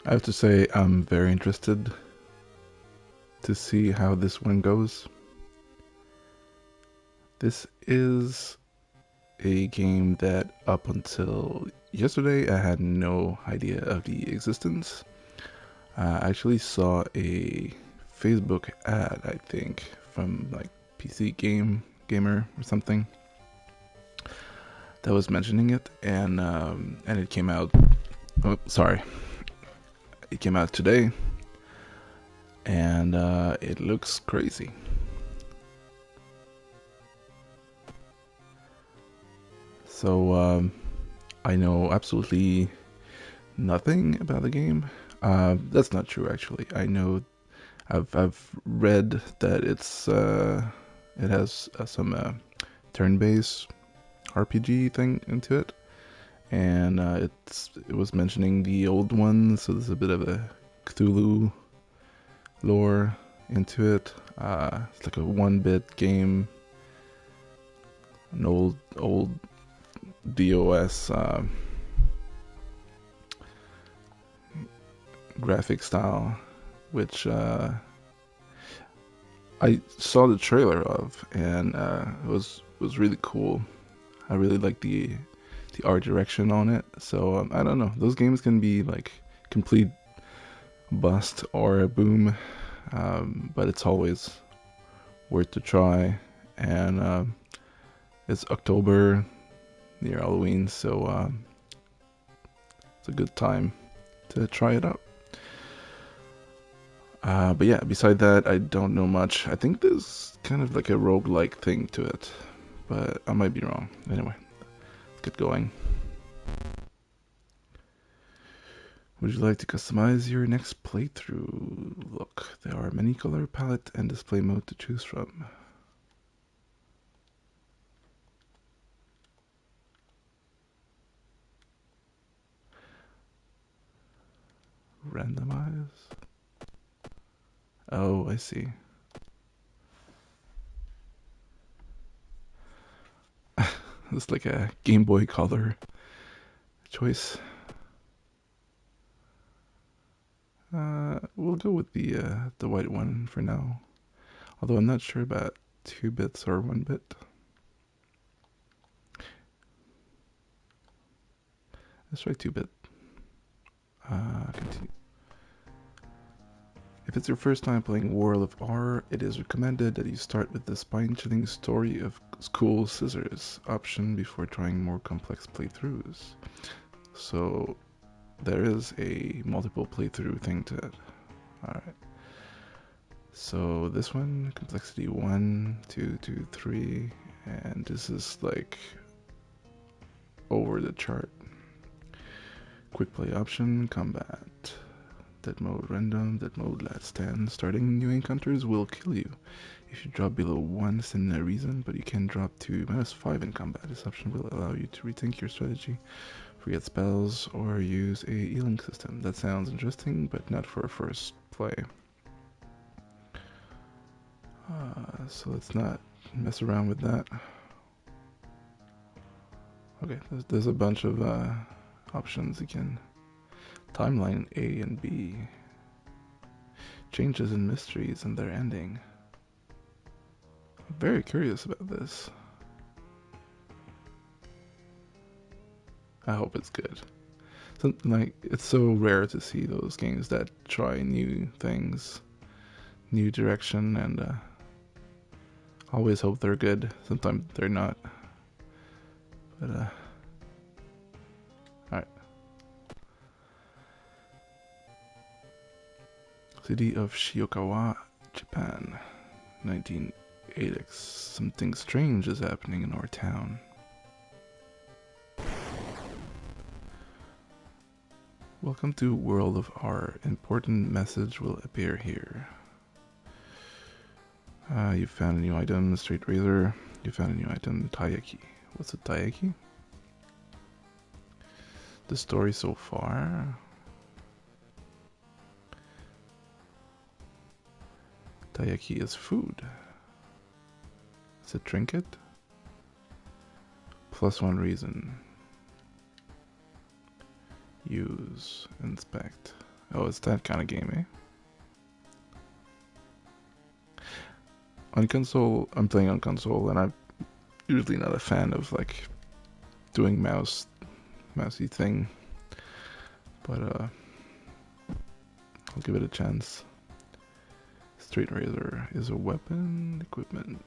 I have to say, I'm very interested to see how this one goes. This is a game that up until yesterday I had no idea of the existence. I actually saw a Facebook ad, I think, from like PC Gamer or something that was mentioning it, and it came out. Oh, sorry, it came out today, and it looks crazy. So I know absolutely nothing about the game. That's not true, actually. I know I've read that it has some turn-based RPG thing into it, and it was mentioning the old one, so there's a bit of a Cthulhu lore into it. It's like a one-bit game, an old DOS graphic style, which I saw the trailer of, and it was really cool. I really like the art direction on it. So I don't know. Those games can be like complete bust or a boom, but it's always worth to try. And it's October near Halloween, so it's a good time to try it out. But yeah, beside that, I don't know much. I think there's kind of like a roguelike thing to it, but I might be wrong. Anyway, let's get going. Would you like to customize your next playthrough? Look, there are many color palette and display mode to choose from. Randomize? Oh, I see. It's like a Game Boy Color choice. We'll go with the white one for now. Although I'm not sure about 2 bits or 1 bit. Let's try 2 bit. Continue. If it's your first time playing World of R, it is recommended that you start with the spine-chilling story of School Scissors option before trying more complex playthroughs. So there is a multiple playthrough thing to it. Alright. So this one, complexity 1, 2, 2, 3, and this is like over the chart. Quick play option, combat. Dead mode random, dead mode last stand. Starting new encounters will kill you. If you drop below 1, send a reason, but you can drop to -5 in combat. This option will allow you to rethink your strategy, forget spells, or use a healing system. That sounds interesting, but not for a first play. So let's not mess around with that. Okay, there's a bunch of options again. Timeline A and B. Changes and mysteries and their ending. I'm very curious about this. I hope it's good. Something like, it's so rare to see those games that try new things, new direction, and always hope they're good. Sometimes they're not. But alright. City of Shiokawa, Japan, 1980. Something strange is happening in our town. Welcome to World of R. Important message will appear here. You found a new item, straight razor. You found a new item, taiyaki. What's a taiyaki? The story so far. Taiyaki is food. It's a trinket. +1 reason. Use, inspect. Oh, it's that kind of game, eh? On console, I'm playing on console, and I'm usually not a fan of like doing mousey thing, but I'll give it a chance. Straight razor is a weapon equipment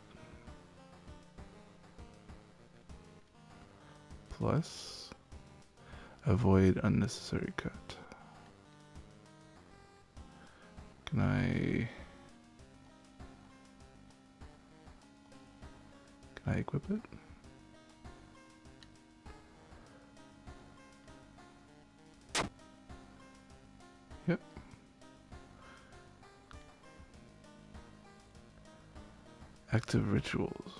plus avoid unnecessary cut. Can I equip it? Yep. Active rituals.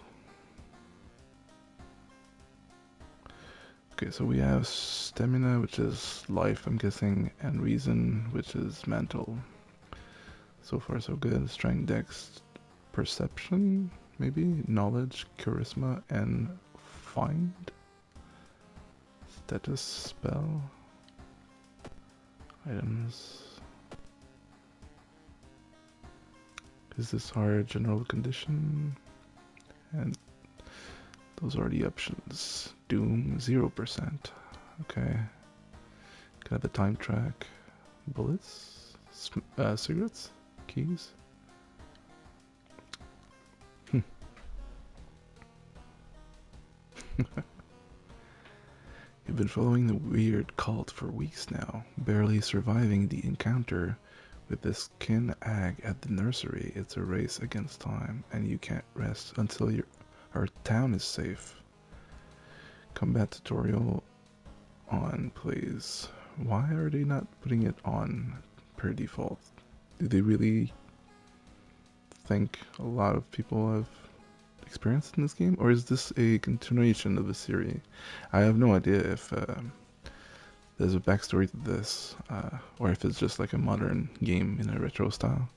Okay, so we have stamina, which is life, I'm guessing, and reason, which is mental. So far, so good. Strength, dex, perception, maybe knowledge, charisma, and find. Status spell. Items. Is this our general condition? And those are the options. Doom, 0%. Okay. Can I have a time track? Bullets? Cigarettes? Keys? You've been following the weird cult for weeks now, barely surviving the encounter with this kin ag at the nursery. It's a race against time, and you can't rest until our town is safe. Combat tutorial on, please. Why are they not putting it on per default? Do they really think a lot of people have experience in this game, or is this a continuation of a series? I have no idea if there's a backstory to this, or if it's just like a modern game in a retro style.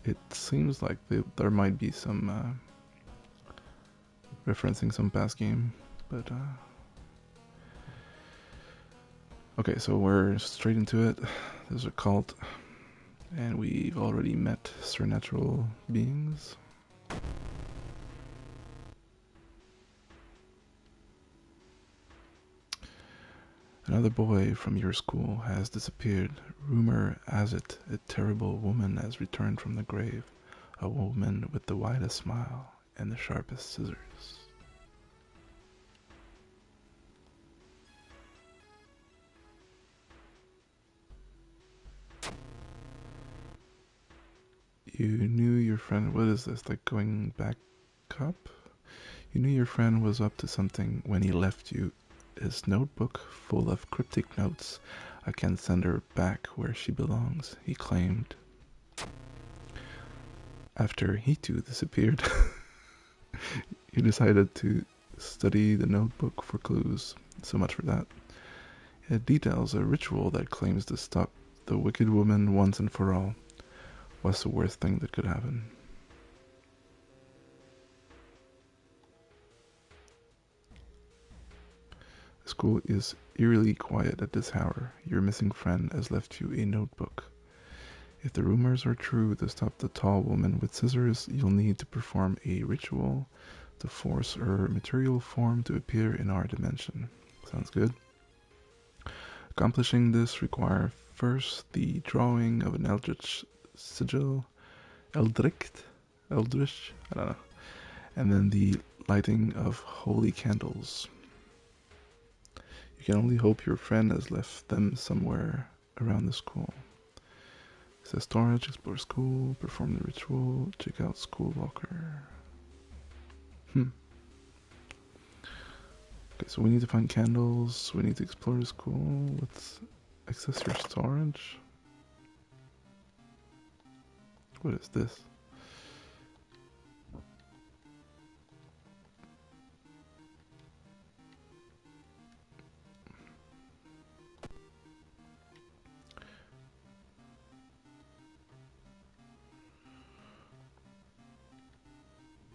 It seems like there might be some referencing some past game, but okay, so we're straight into it. There's a cult, and we've already met supernatural beings. Another boy from your school has disappeared. Rumor has it a terrible woman has returned from the grave. A woman with the widest smile and the sharpest scissors. You knew your friend. What is this? Like going back up? You knew your friend was up to something when he left you his notebook full of cryptic notes. I can send her back where she belongs, he claimed. After he too disappeared, you decided to study the notebook for clues. So much for that. It details a ritual that claims to stop the wicked woman once and for all. What's the worst thing that could happen? School is eerily quiet at this hour. Your missing friend has left you a notebook. If the rumors are true, to stop the tall woman with scissors, you'll need to perform a ritual to force her material form to appear in our dimension. Sounds good. Accomplishing this requires first the drawing of an eldritch sigil, eldritch, I don't know, and then the lighting of holy candles. You can only hope your friend has left them somewhere around the school. Access storage, explore school, perform the ritual, check out school locker. Okay, so we need to find candles, we need to explore the school. Let's access your storage. What is this?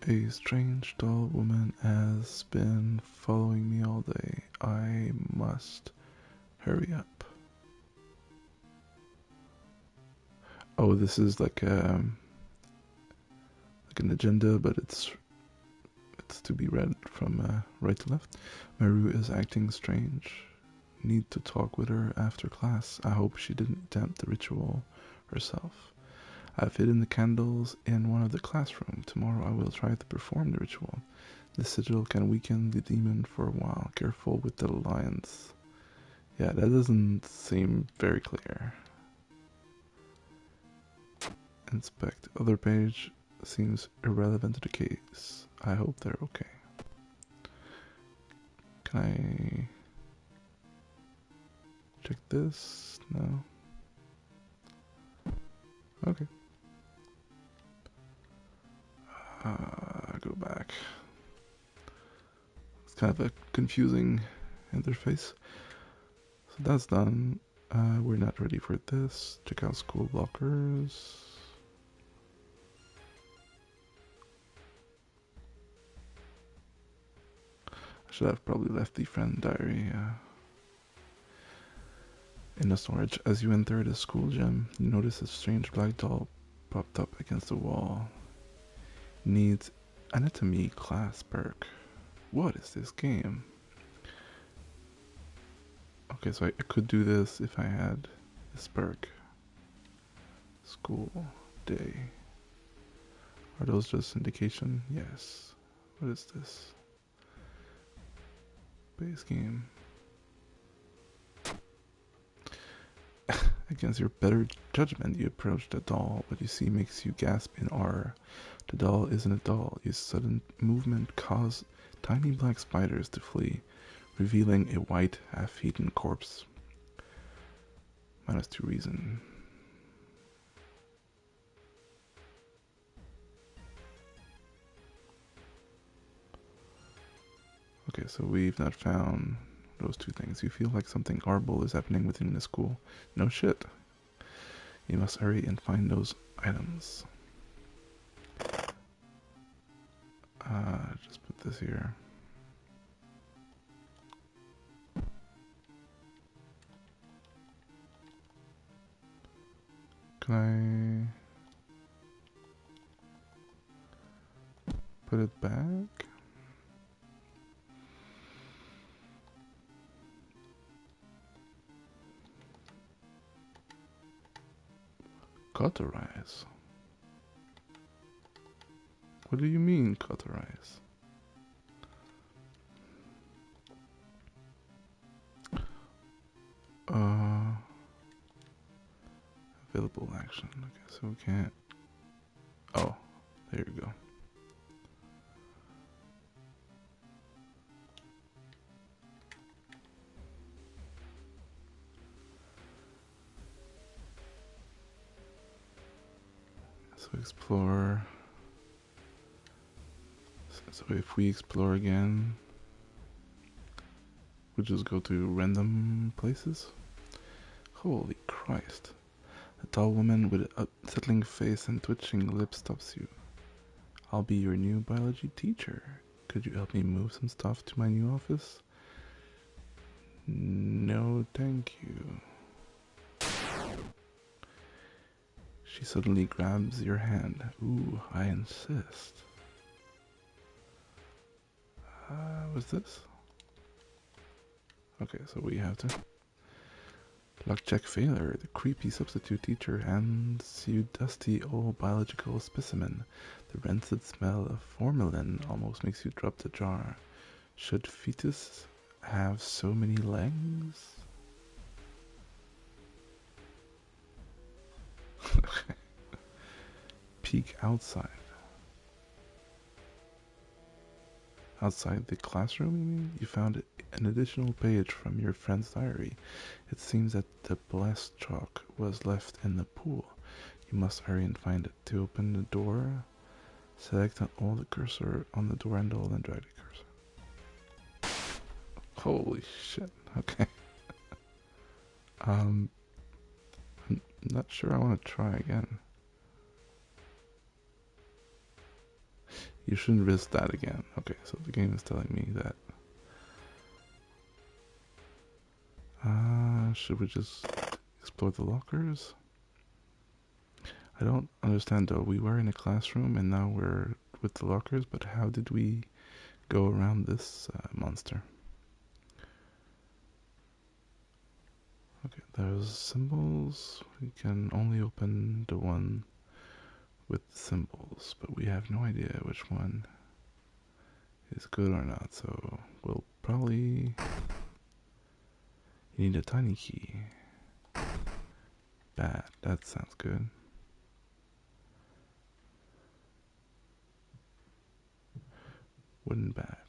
A strange tall woman has been following me all day. I must hurry up. Oh, this is like an agenda, but it's to be read from right to left. Maru is acting strange. Need to talk with her after class. I hope she didn't attempt the ritual herself. I've hidden the candles in one of the classrooms. Tomorrow I will try to perform the ritual. The sigil can weaken the demon for a while. Careful with the lines. Yeah, that doesn't seem very clear. Inspect. Other page seems irrelevant to the case. I hope they're okay. Can I check this? No. Okay. Go back. It's kind of a confusing interface. So that's done. We're not ready for this. Check out school blockers. I should have probably left the friend diary in the storage. As you enter the school gym, you notice a strange black doll propped up against the wall. Needs anatomy class perk. What is this game? Okay, so I could do this if I had this perk. School day. Are those just indication? Yes. What is this? Base game. Against your better judgment, you approach the doll. What you see makes you gasp in horror. The doll isn't a doll. Its sudden movement caused tiny black spiders to flee, revealing a white, half-eaten corpse. -2 reason. Okay, so we've not found those two things. You feel like something horrible is happening within the school. No shit. You must hurry and find those items. Just put this here. Can I put it back? Cauterize? What do you mean, cauterize? Available action. Okay, so we can't. Oh, there you go. So explore. So if we explore again, we just go to random places. Holy Christ. A tall woman with an unsettling face and twitching lips stops you. I'll be your new biology teacher. Could you help me move some stuff to my new office? No, thank you. She suddenly grabs your hand. Ooh, I insist. What's this? Okay, so we have to. Luck check failure. The creepy substitute teacher hands you dusty old biological specimen. The rancid smell of formalin almost makes you drop the jar. Should fetus have so many legs? Peek outside. Outside the classroom, you mean? You found an additional page from your friend's diary. It seems that the blessed chalk was left in the pool. You must hurry and find it. To open the door, select all the cursor on the door handle and drag the cursor. Holy shit. Okay. I'm not sure I want to try again. You shouldn't risk that again. Okay, so the game is telling me that. Should we just explore the lockers? I don't understand though. We were in a classroom and now we're with the lockers, but how did we go around this monster? Okay, there's symbols. We can only open the one with the symbols, but we have no idea which one is good or not, so we'll probably... You need a tiny key. Bat, that sounds good. Wooden bat.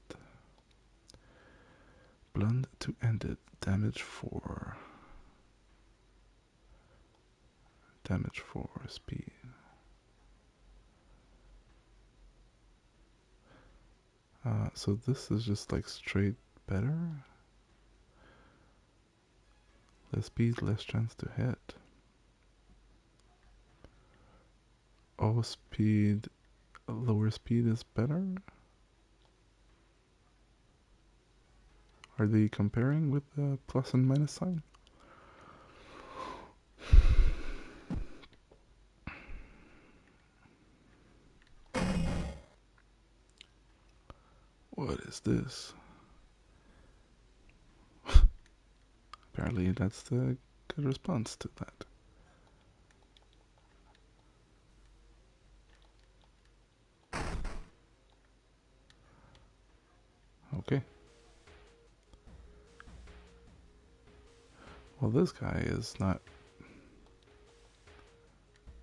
Blunt to end it. Damage 4. Damage 4. Speed. So this is just like straight better? Less speed, less chance to hit. Oh, speed, lower speed is better? Are they comparing with the plus and minus sign? What is this? Apparently that's the good response to that. Okay. Well, this guy is not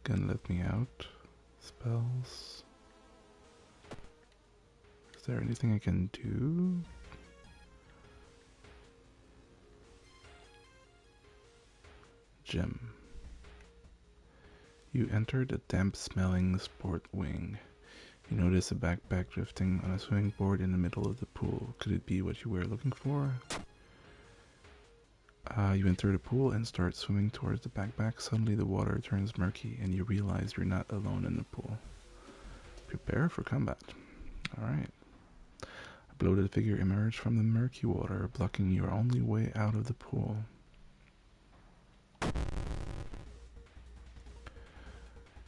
gonna let me out. Spells. Is there anything I can do? Gem. You entered a damp-smelling sport wing. You notice a backpack drifting on a swimming board in the middle of the pool. Could it be what you were looking for? You enter the pool and start swimming towards the backpack. Suddenly the water turns murky and you realize you're not alone in the pool. Prepare for combat. Alright. A bloated figure emerged from the murky water, blocking your only way out of the pool.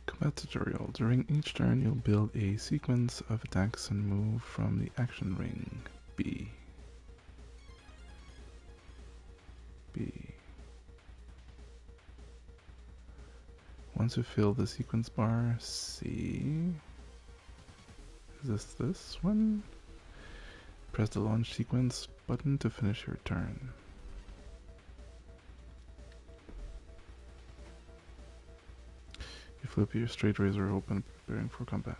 Combat tutorial. During each turn, you'll build a sequence of attacks and move from the action ring. B. B. Once you fill the sequence bar, C. Is this one? Press the launch sequence button to finish your turn. You flip your straight razor open, preparing for combat.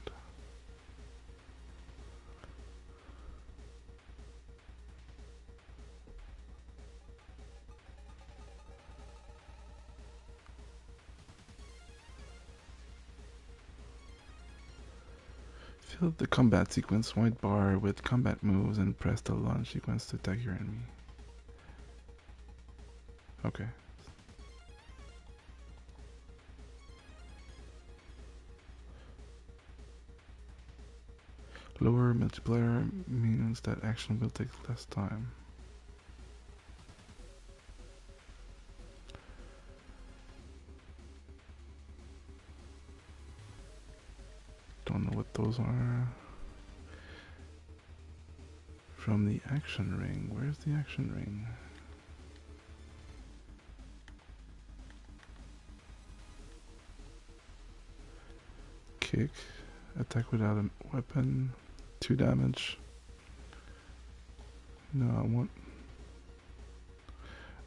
Fill the combat sequence white bar with combat moves and press the launch sequence to attack your enemy. Okay. Lower multiplier means that action will take less time. Don't know what those are. From the action ring. Where's the action ring? Kick. Attack without a weapon. 2 damage. No, I want...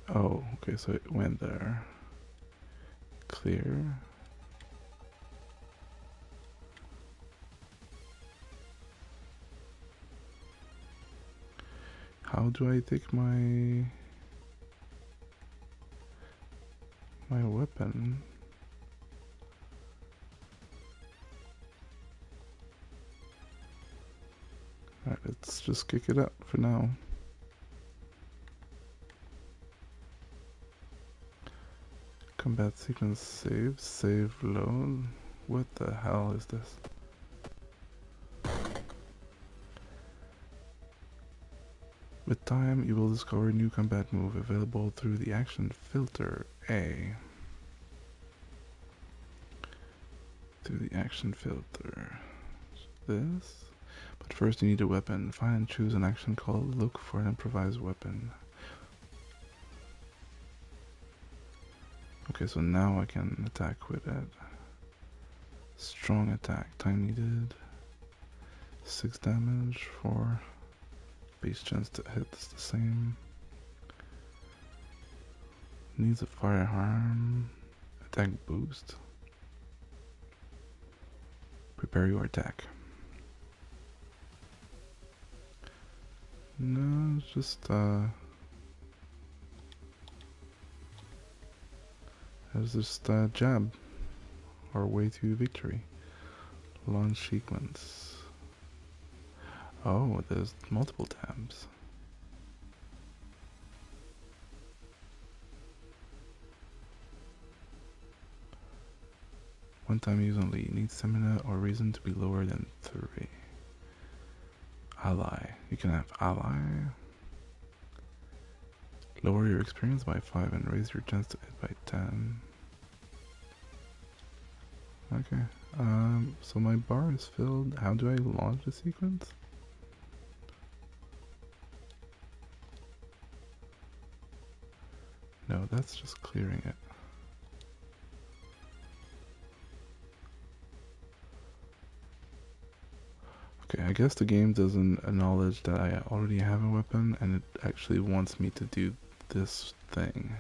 Oh, okay, so it went there. Clear. How do I take my weapon? Alright, let's just kick it out for now. Combat sequence save, save load. What the hell is this? With time, you will discover a new combat move available through the action filter A. through the action filter. This. But first you need a weapon. Find and choose an action called look for an improvised weapon. Okay, so now I can attack with it. Strong attack. Time needed. 6 damage. 4. Base chance to hit is the same. Needs a firearm. Attack boost. Prepare your attack. No, it's just it's just jab. Our way to victory. Launch sequence. Oh, there's multiple tabs. One time use only. Need stamina or reason to be lower than 3. Ally. You can have ally. Lower your experience by 5 and raise your chance to hit by 10. Okay. So my bar is filled. How do I launch the sequence? No, that's just clearing it. Okay, I guess the game doesn't acknowledge that I already have a weapon, and it actually wants me to do this thing.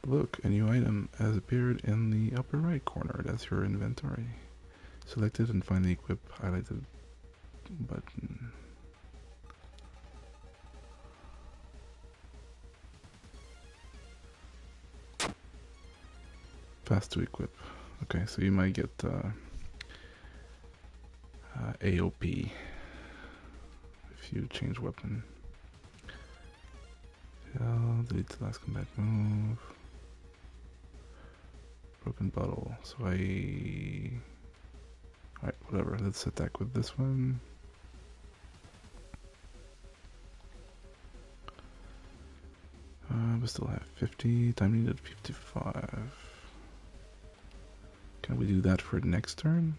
Look, a new item has appeared in the upper right corner. That's your inventory. Select it and find the equip highlighted button. Fast to equip. Okay, so you might get AOP if you change weapon. Delete the last combat move. Broken bottle. So alright, whatever. Let's attack with this one. We still have 50. Time needed 55. Can we do that for next turn?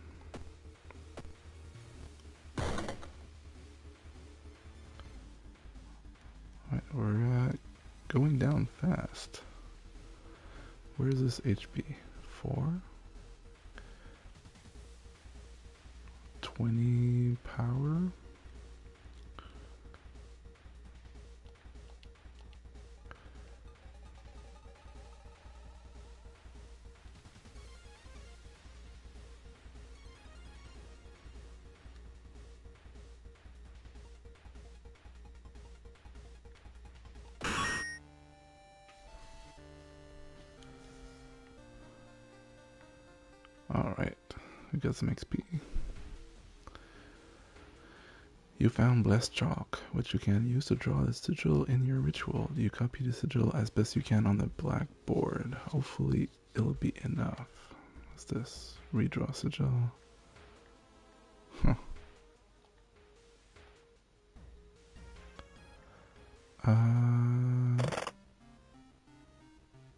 Alright, we're going down fast. Where's this HP? 4? 20 power? Alright, we got some XP. You found Blessed Chalk, which you can use to draw the sigil in your ritual. You copy the sigil as best you can on the blackboard. Hopefully it'll be enough. What's this? Redraw sigil. Huh.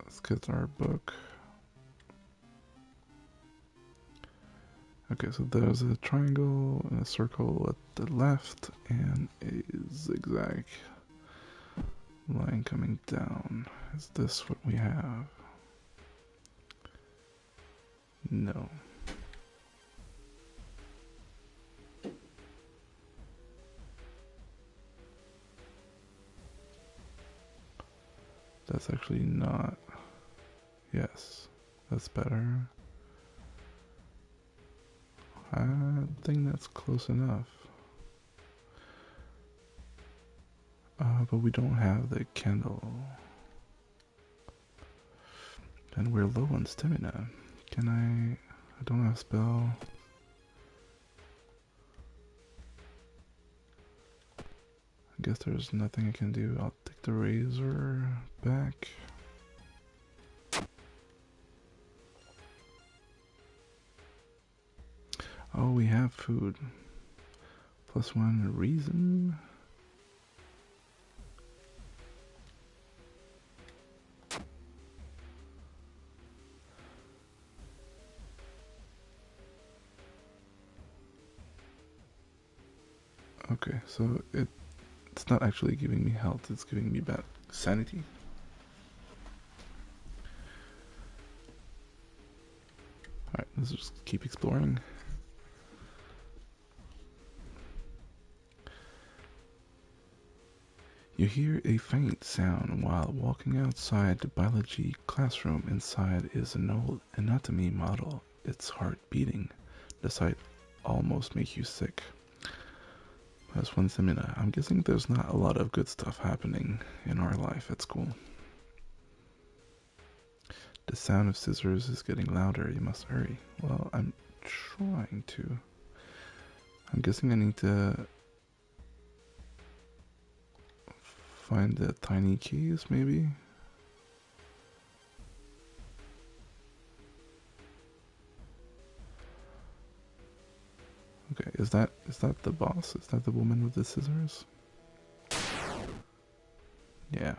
Let's get our book. Okay, so there's a triangle and a circle at the left and a zigzag line coming down. Is this what we have? No. That's actually not. Yes, that's better. I think that's close enough. But we don't have the candle. And we're low on stamina. Can I don't have spell. I guess there's nothing I can do. I'll take the razor back. Oh, we have food. +1 reason. so it's not actually giving me health, it's giving me bad sanity. Alright, let's just keep exploring. You hear a faint sound while walking outside the biology classroom. Inside is an old anatomy model, its heart beating. The sight almost makes you sick. That's one stamina. I'm guessing there's not a lot of good stuff happening in our life at school. The sound of scissors is getting louder. You must hurry. Well, I'm trying to. I'm guessing I need to find the tiny keys, maybe? Okay, is that the boss? Is that the woman with the scissors? Yeah.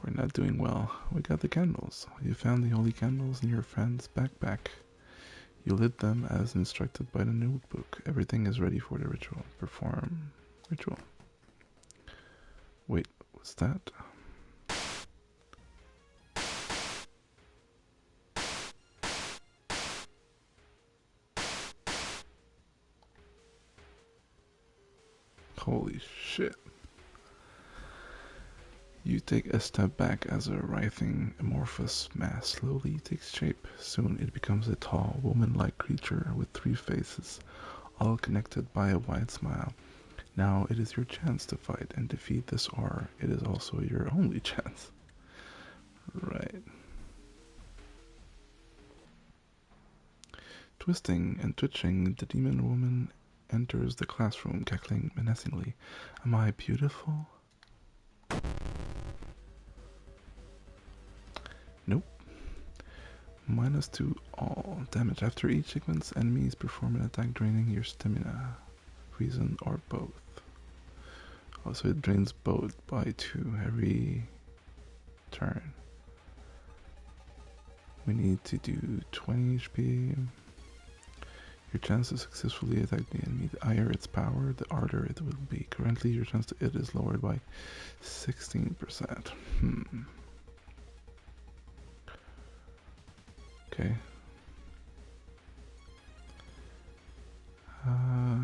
We're not doing well. We got the candles. You found the holy candles in your friend's backpack. You lit them as instructed by the notebook. Everything is ready for the ritual. Perform ritual. Wait, what's that? Holy shit. You take a step back as a writhing, amorphous mass slowly takes shape. Soon it becomes a tall, woman-like creature with 3 faces, all connected by a wide smile. Now it is your chance to fight and defeat this or it is also your only chance. Right. Twisting and twitching, the demon woman enters the classroom, cackling menacingly. Am I beautiful? Nope. -2 all damage. After each sequence, enemies perform an attack draining your stamina, reason, or both. Also, it drains both by 2 every turn. We need to do 20 HP. Your chance to successfully attack the enemy, the higher its power, the harder it will be. Currently, your chance to hit is lowered by 16%. Okay.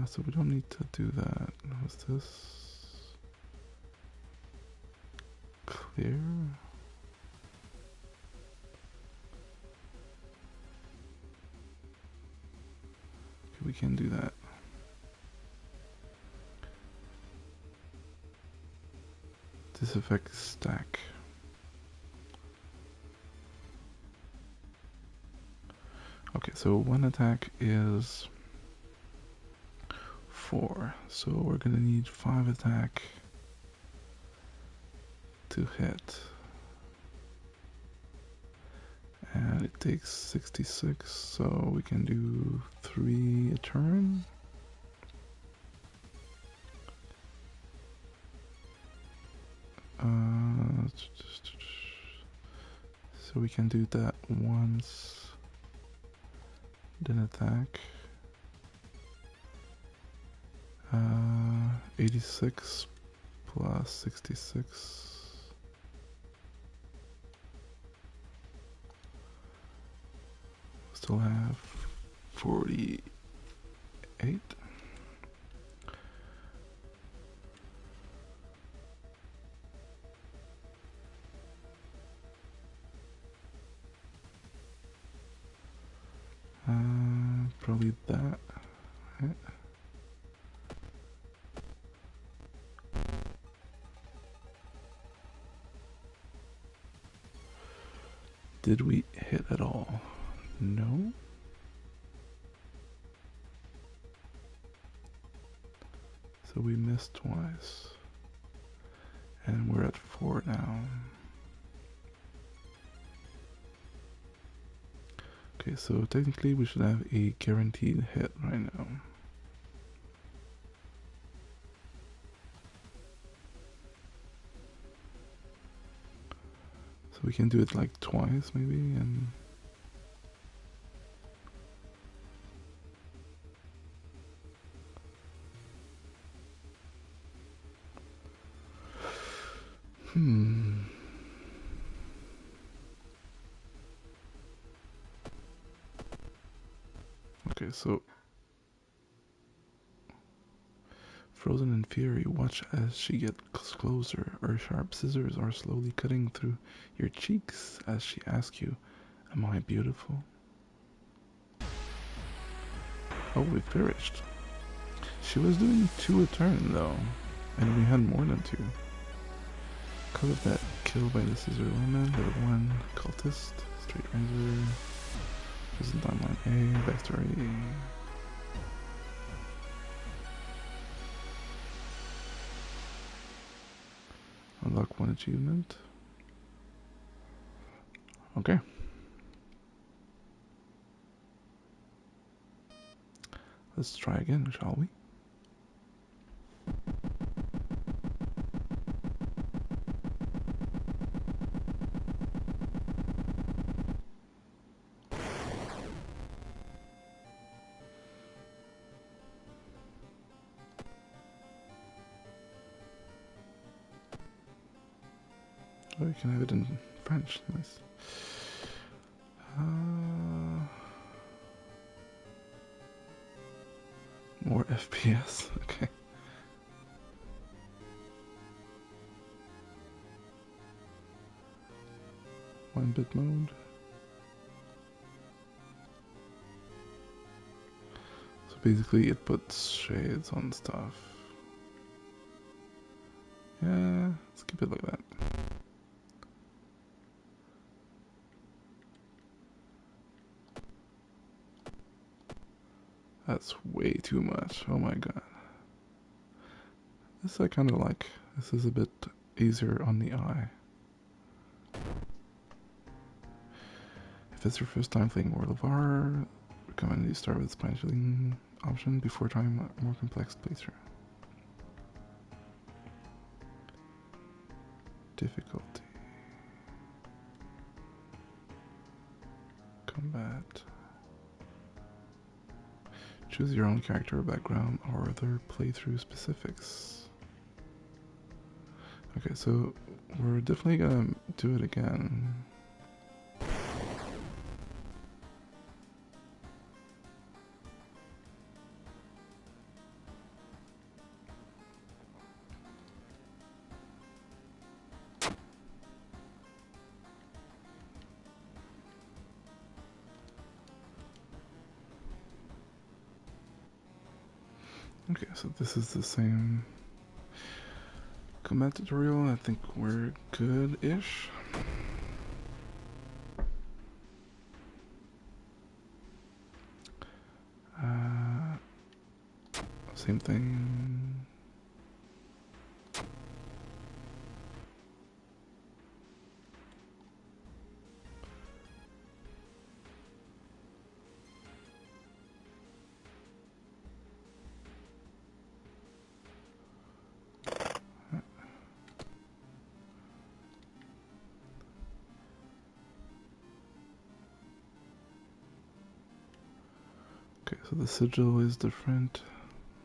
So we don't need to do that. What's this? Clear? Okay, we can do that. This affects stack. Okay, so one attack is 4, so we're gonna need 5 attack to hit. And it takes 66, so we can do 3 a turn. So we can do that once, then attack. 86 plus 66. Still have 48. Probably that, right? Did we hit at all? No. So we missed twice. And we're at 4 now. Okay, so technically we should have a guaranteed hit right now. we can do it like twice maybe, and Okay, so frozen in fury, watch as she gets closer. Her sharp scissors are slowly cutting through your cheeks as she asks you, "Am I beautiful?" Oh, we perished. She was doing 2 a turn though, and we had more than 2. Because of that kill by the scissor woman, the one cultist, straight razor, present timeline A, backstory. Unlock 1 achievement. Okay. Let's try again, shall we? Oh, you can have it in French. Nice. More FPS. Okay. 1-bit mode. So basically, it puts shades on stuff. Yeah, let's keep it like that. That's way too much. Oh my god. This I kind of like. This is a bit easier on the eye. If it's your first time playing World of R, recommend you start with spine chilling option before trying a more complex playthrough. Difficulty. Combat. Choose your own character background or other playthrough specifics. Okay, so we're definitely gonna do it again. Okay, so this is the same combat tutorial. I think we're good-ish. Same thing. Okay, so the sigil is different.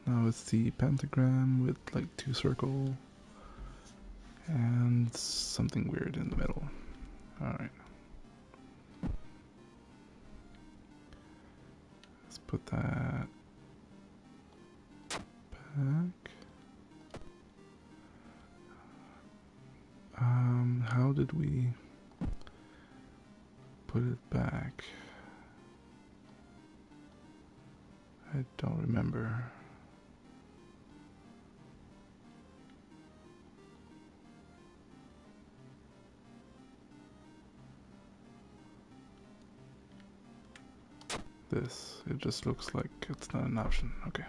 Now it's the pentagram with like 2 circles and something weird in the middle. Alright. Let's put that back. How did we put it back? I don't remember. This, it just looks like it's not an option. Okay.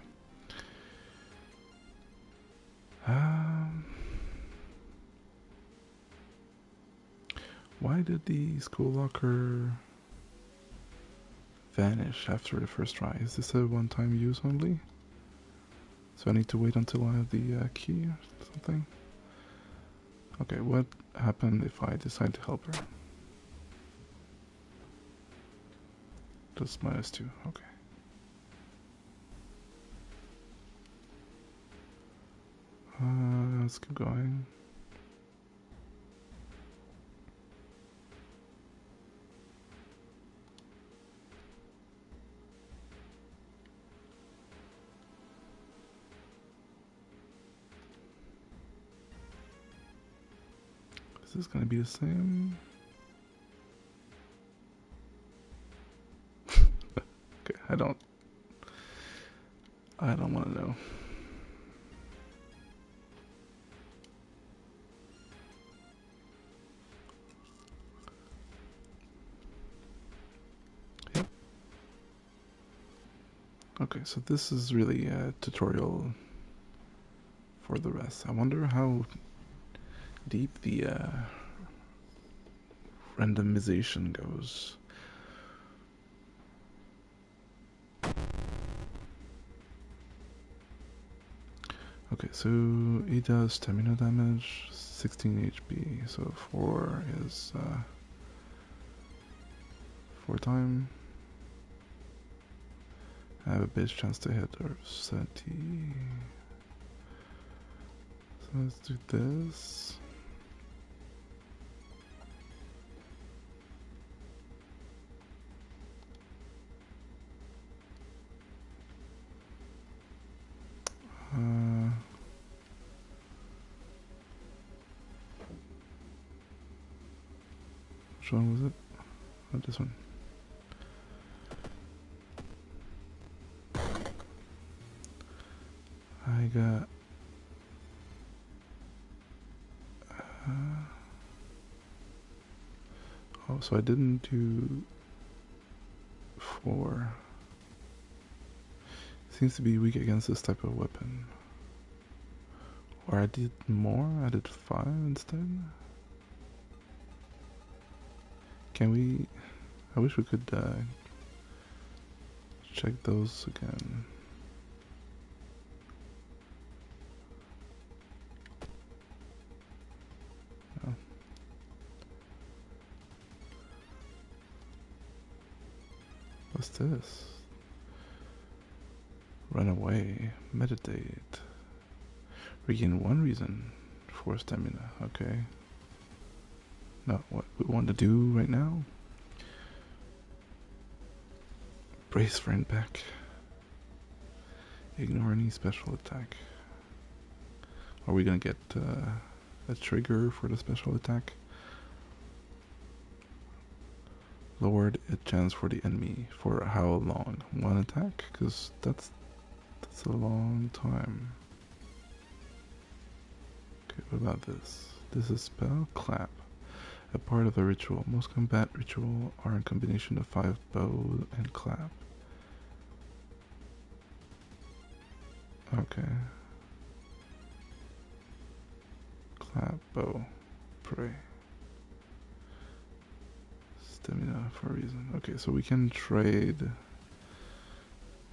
Why did the school locker vanish after the first try? Is this a one-time use only? So I need to wait until I have the key or something? Okay, what happened if I decide to help her? Just -2. Okay. Let's keep going. Is this gonna be the same? Okay, I don't want to know. Yep. Okay, so this is really a tutorial for the rest. I wonder how deep the randomization goes. Okay, so he does stamina damage, 16 HP, so 4 is 4 time. I have a base chance to hit or 70. So let's do this. Which one was it? Oh, this one. I got oh, so I didn't do 4. Seems to be weak against this type of weapon. Or I did more? I did 5 instead? Can we... I wish we could check those again. No. What's this? Run away. Meditate. Regain 1 reason for stamina. Okay. Not what we want to do right now. Brace for impact. Ignore any special attack. Are we gonna get a trigger for the special attack? Lowered a chance for the enemy. For how long? 1 attack? Because that's a long time. Okay, what about this? This is spell clap. A part of a ritual. Most combat ritual are a combination of 5 bow and clap. Okay. Clap, bow, pray. Stamina for a reason. Okay, so we can trade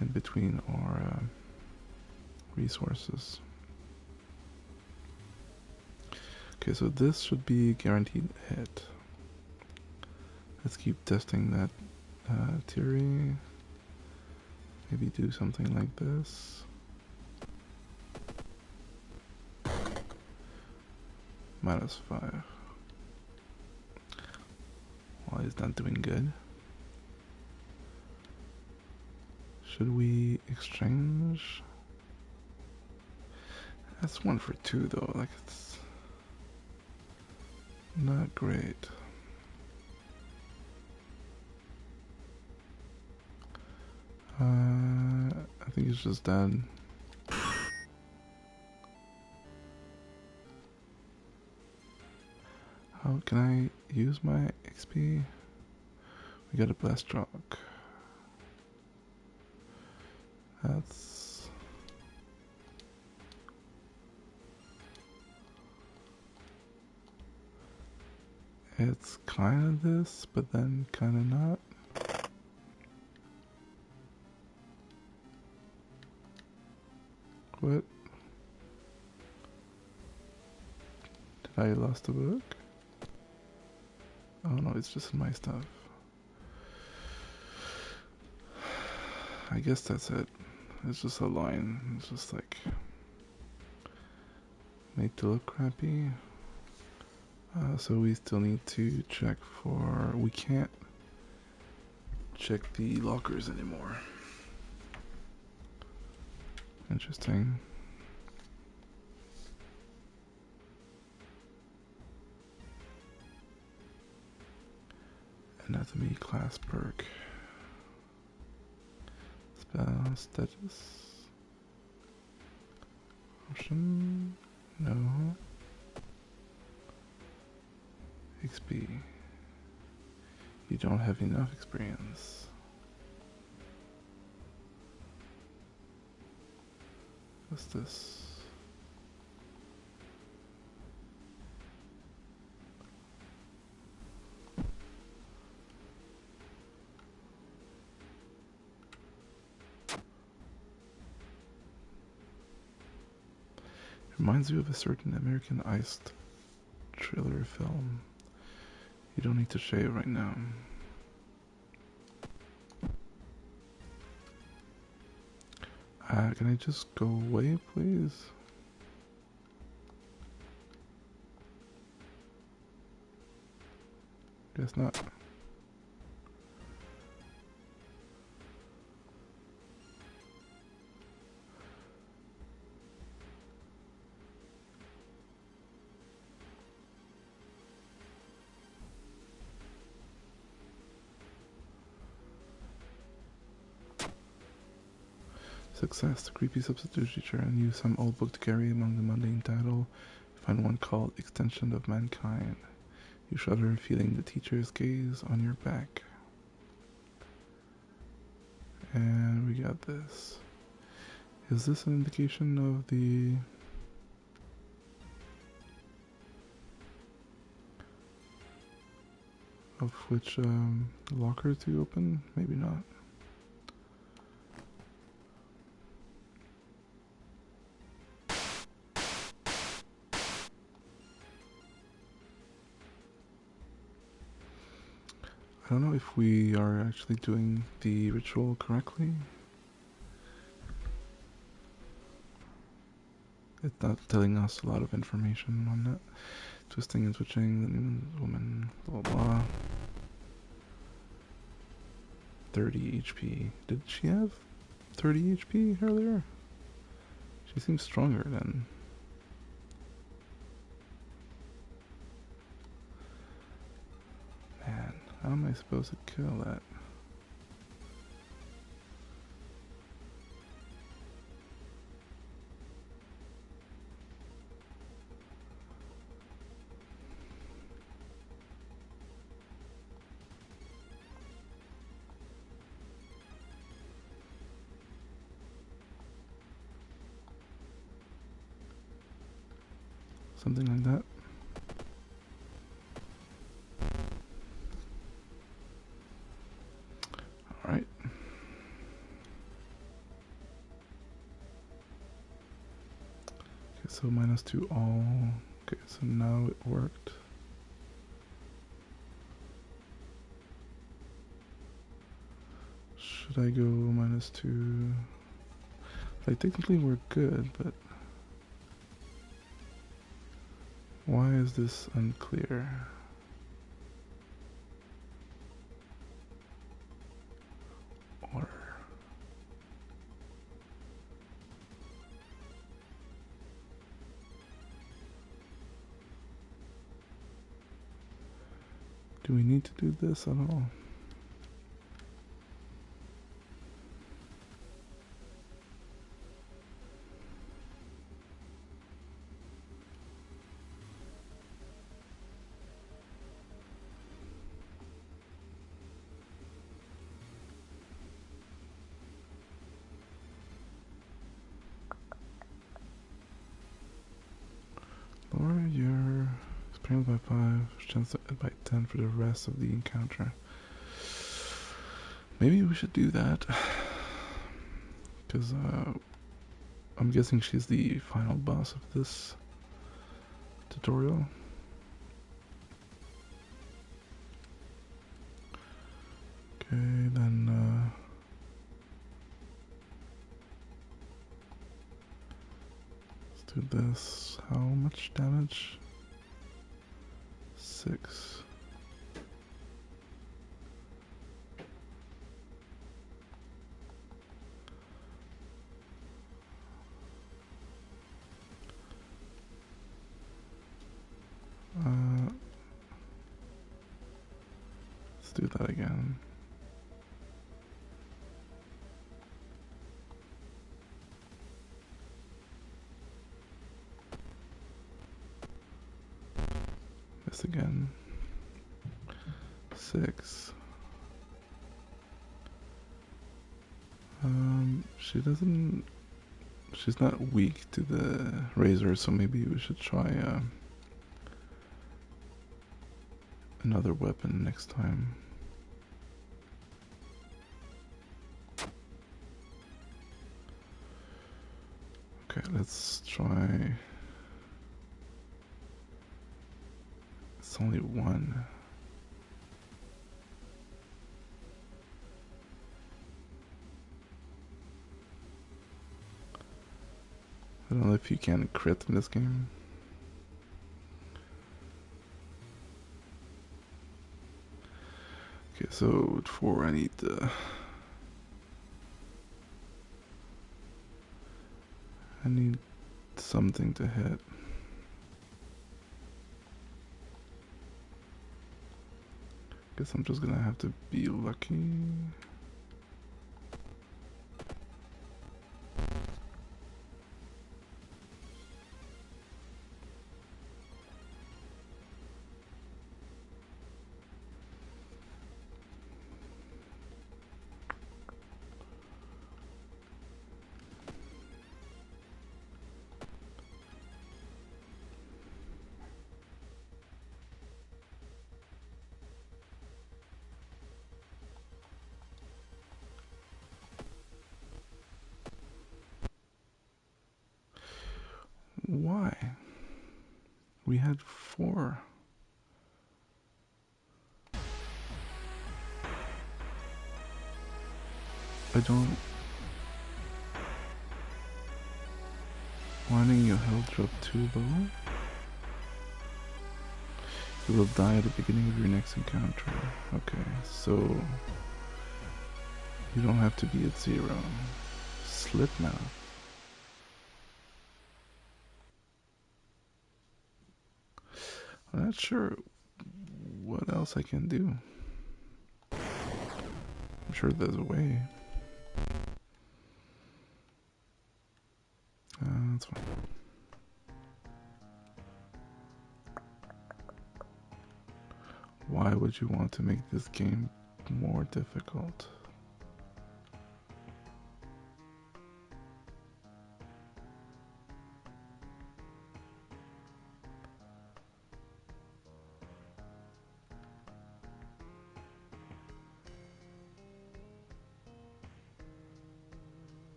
in between our resources. Okay, so this should be guaranteed hit. Let's keep testing that theory. Maybe do something like this. -5. Well, he's not doing good. Should we exchange? That's 1 for 2 though, like it's not great. I think he's just dead. How can I use my XP? We got a blast rock. That's... It's kind of this, but then kind of not. What? Did I lost the book? Oh no, it's just in my stuff. I guess that's it. It's just a line. It's just like made to look crappy. So we still need to check for. We can't check the lockers anymore. Interesting. Anatomy class perk. Spell status. Option. No. XP. You don't have enough experience. What's this? Reminds you of a certain American iced thriller film. You don't need to shave right now. Can I just go away, please? Guess not. Success, the creepy substitute teacher, and use some old book to carry among the mundane title. Find one called Extension of Mankind. You shudder, feeling the teacher's gaze on your back. And we got this. Is this an indication of the... of which locker to open? Maybe not. I don't know if we are actually doing the ritual correctly. It's not telling us a lot of information on that. Twisting and switching, the new woman, blah blah. 30 HP. Did she have 30 HP earlier? She seems stronger then. Man, how am I supposed to kill that? Something like that. Alright. Okay, so -2 all. Okay, so now it worked. Should I go -2? Like, technically we're good, but why is this unclear? Or do we need to do this at all? Lower your experience by 5, chance by 10 for the rest of the encounter. Maybe we should do that. Because I'm guessing she's the final boss of this tutorial. Okay, then Do this. How much damage? 6. Let's do that again. This again. 6. She doesn't. She's not weak to the razor, so maybe we should try another weapon next time. Okay, let's try. It's only 1. I don't know if you can crit in this game. Okay, so with 4 I need something to hit. Guess I'm just gonna have to be lucky. Why? We had 4. I don't... Warning, your health dropped too low? You will die at the beginning of your next encounter. Okay, so... You don't have to be at 0. Slipmouth. I'm not sure what else I can do. I'm sure there's a way. That's fine. Why would you want to make this game more difficult?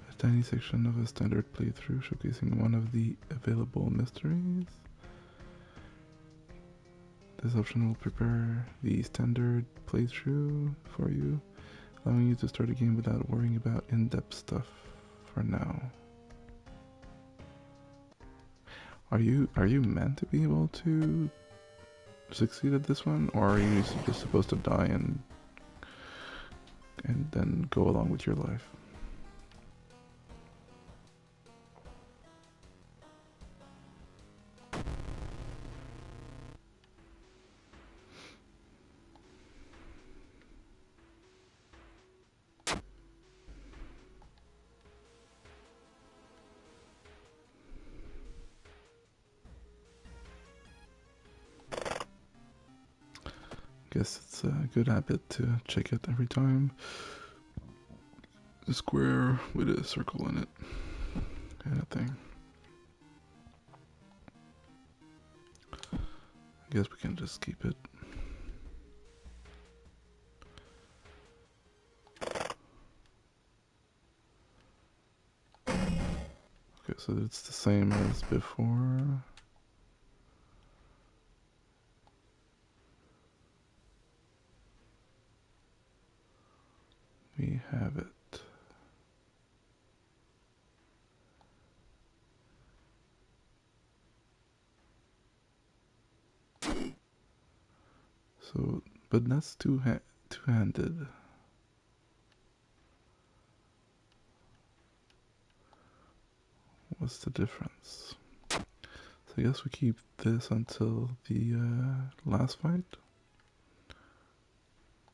A tiny section of a standard playthrough showcasing one of the available mysteries. This option will prepare the standard playthrough for you, allowing you to start a game without worrying about in-depth stuff for now. Are you meant to be able to succeed at this one, or are you just supposed to die and then go along with your life? Guess it's a good habit to check it every time. A square with a circle in it, kind of thing. I guess we can just keep it. Okay, so it's the same as before. We have it. So, but that's two-handed. What's the difference? So I guess we keep this until the last fight.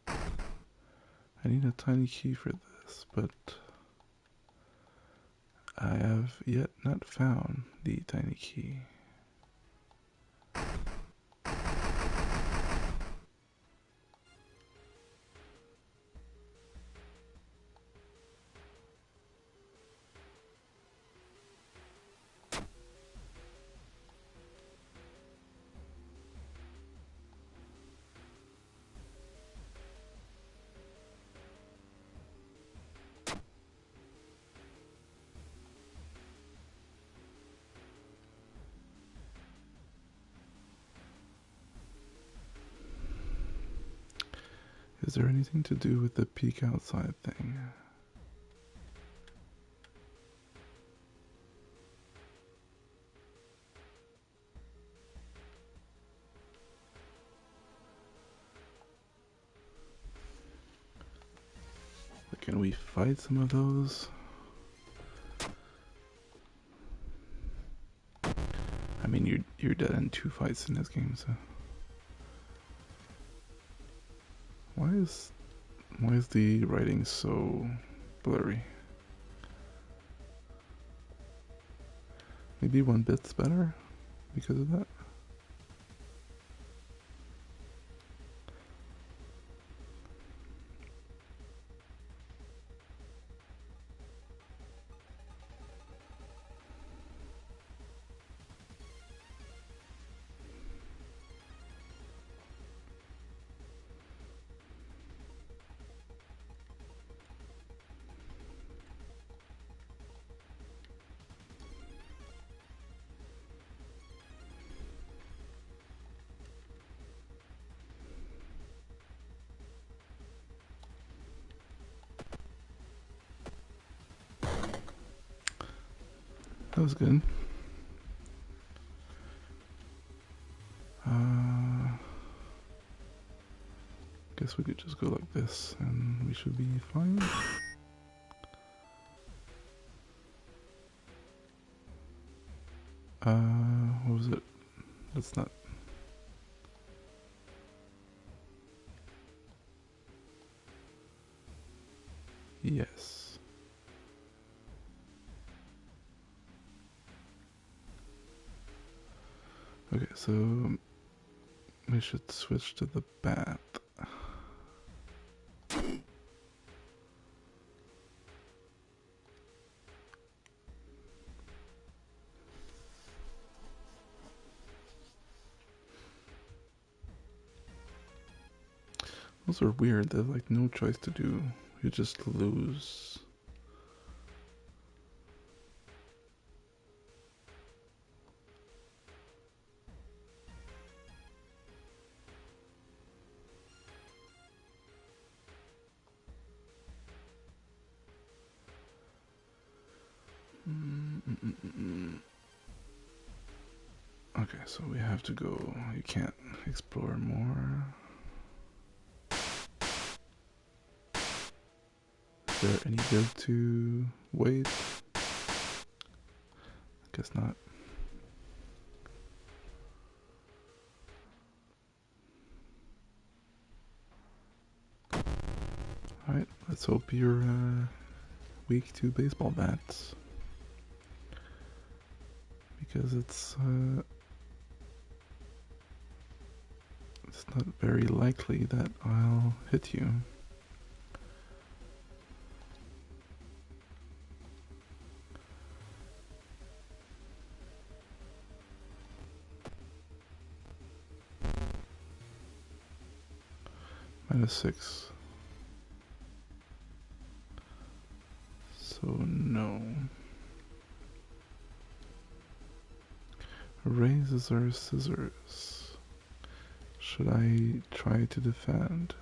I need a tiny key for this, but I have yet not found the tiny key. Is there anything to do with the peek outside thing? Can we fight some of those? I mean, you're dead in 2 fights in this game, so why is the writing so blurry? Maybe 1-bit's better because of that. That was good. Guess we could just go like this and we should be fine. What was it? That's not... Yes. Okay, so we should switch to the bat. Those are weird. There's like no choice to do. You just lose. Okay, so we have to go. You can't explore more. Is there any good to wait? Guess not. Alright, let's hope you're weak to baseball bats. Because it's not very likely that I'll hit you. -6. So no. Razors or scissors? Should I try to defend?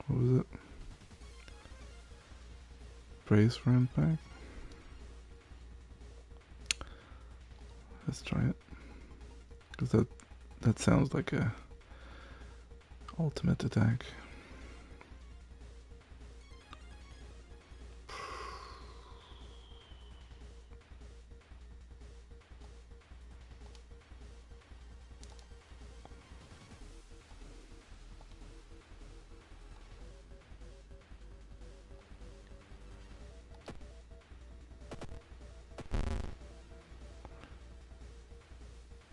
What was it? Brace for impact? Because that sounds like a ultimate attack.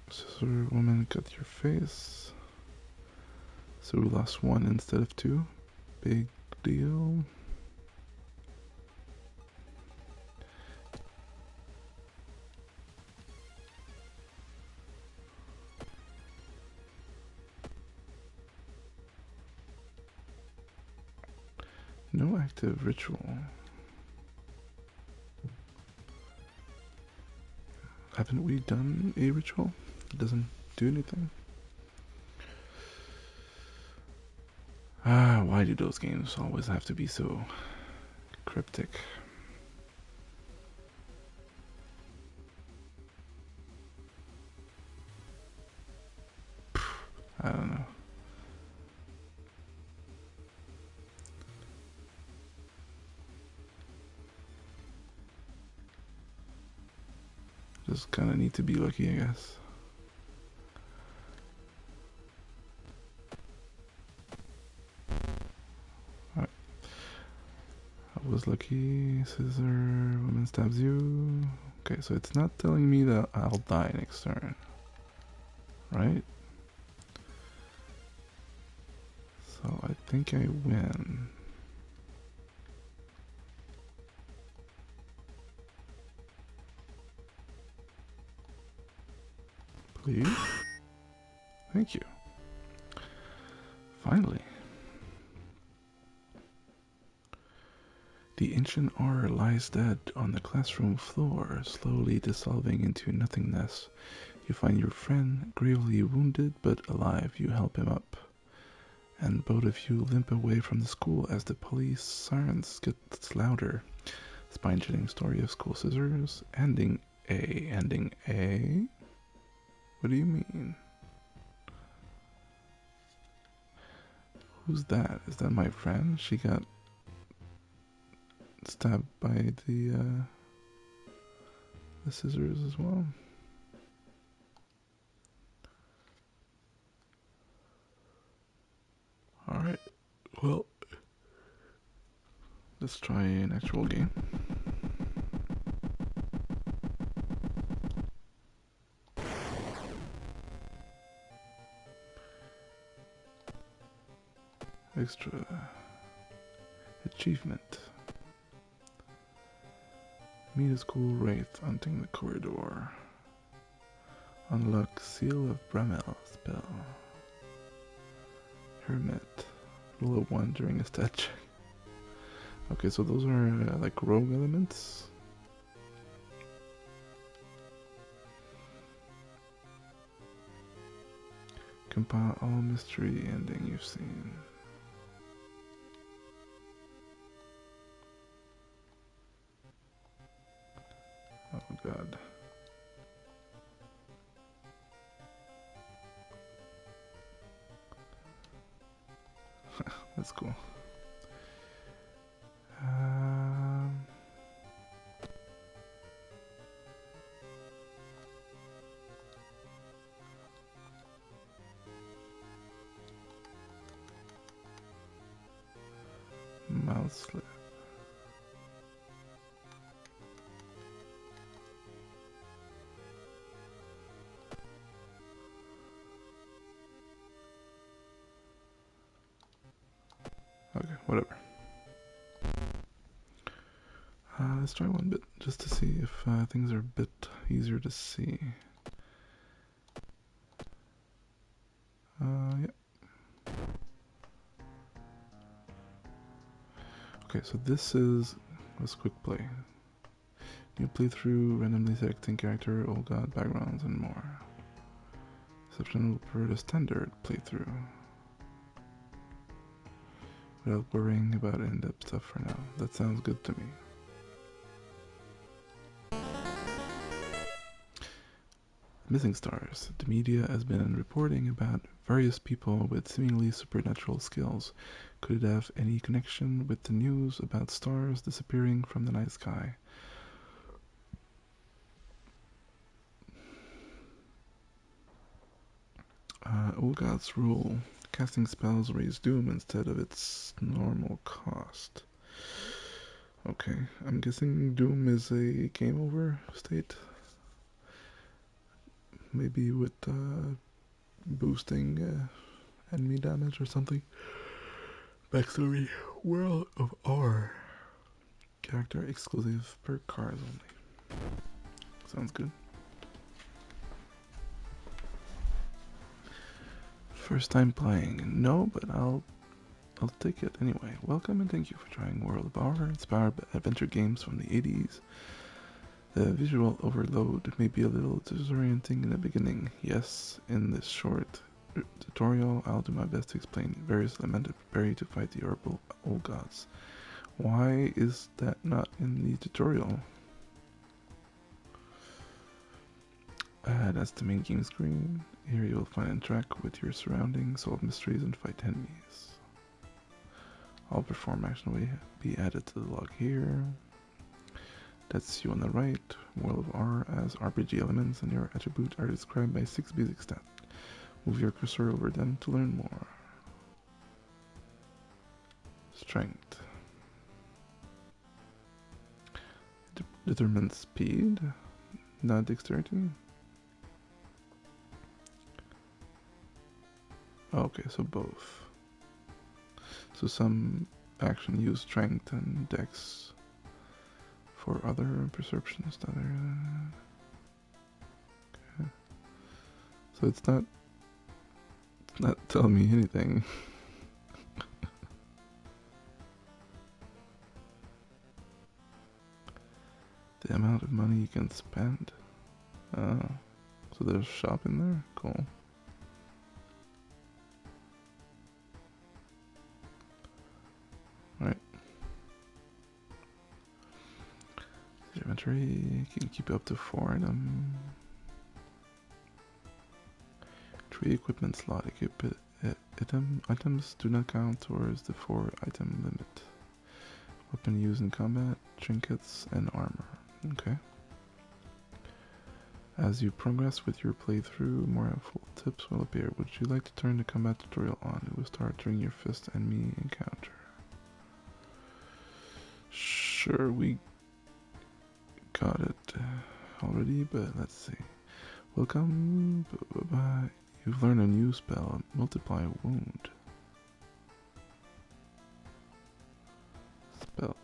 Scissor woman, cut your face. So we lost one instead of two. Big deal. No active ritual. Haven't we done a ritual? It doesn't do anything. Ah, why do those games always have to be so cryptic? I don't know. Just kind of need to be lucky, I guess. Alright. I was lucky. Scissor, woman stabs you. Okay, so it's not telling me that I'll die next turn. Right? So I think I win. Please? Thank you. Finally. The ancient ore lies dead on the classroom floor, slowly dissolving into nothingness. You find your friend, gravely wounded but alive. You help him up, and both of you limp away from the school as the police sirens get louder. Spine-chilling story of School Scissors. Ending A. Ending A? What do you mean? Who's that? Is that my friend? She got stabbed by the scissors as well. Alright, well, let's try an actual game. Extra achievement. Meet a school wraith hunting the corridor. Unlock Seal of Bramel spell. Hermit. Roll a 1 during a stat check. Okay, so those are like rogue elements. Compile all mystery ending you've seen. Oh god. That's cool. Mouse slip. Okay, whatever. Let's try one bit just to see if things are a bit easier to see. Yeah. Okay, so this is let's quick play. New playthrough, randomly selecting character, old god, backgrounds, and more. Exception will prefer the standard playthrough, without worrying about in-depth stuff for now. That sounds good to me. Missing stars. The media has been reporting about various people with seemingly supernatural skills. Could it have any connection with the news about stars disappearing from the night sky? Old God's rule. Casting spells raise doom instead of its normal cost. Okay, I'm guessing doom is a game over state. Maybe with boosting enemy damage or something. Backstory: World of R. Character exclusive per cars only. Sounds good. First time playing? No, but I'll take it anyway. Welcome and thank you for trying World of R, inspired by adventure games from the 80s. The visual overload may be a little disorienting in the beginning. Yes, in this short tutorial, I'll do my best to explain various elements and prepare you to fight the horrible old gods. Why is that not in the tutorial? That's the main game screen. Here you will find and interact with your surroundings, solve mysteries, and fight enemies. All perform action will be added to the log here. That's you on the right. World of R as RPG elements and your attributes are described by 6 basic stats. Move your cursor over them to learn more. Strength. Determines speed, not dexterity. Okay, so both. So some action use strength and dex for other perceptions that are... Okay. So it's not telling me anything. The amount of money you can spend. So there's a shop in there? Cool. Right. The inventory can keep up to 4 items. 3 equipment slot. Items do not count towards the 4 item limit. Weapon used in combat, trinkets, and armor. Okay. As you progress with your playthrough, more helpful tips will appear. Would you like to turn the combat tutorial on? It will start during your first enemy encounter. Sure, we got it already, but let's see. Welcome. Bye-bye. You've learned a new spell, Multiply Wound. Spells.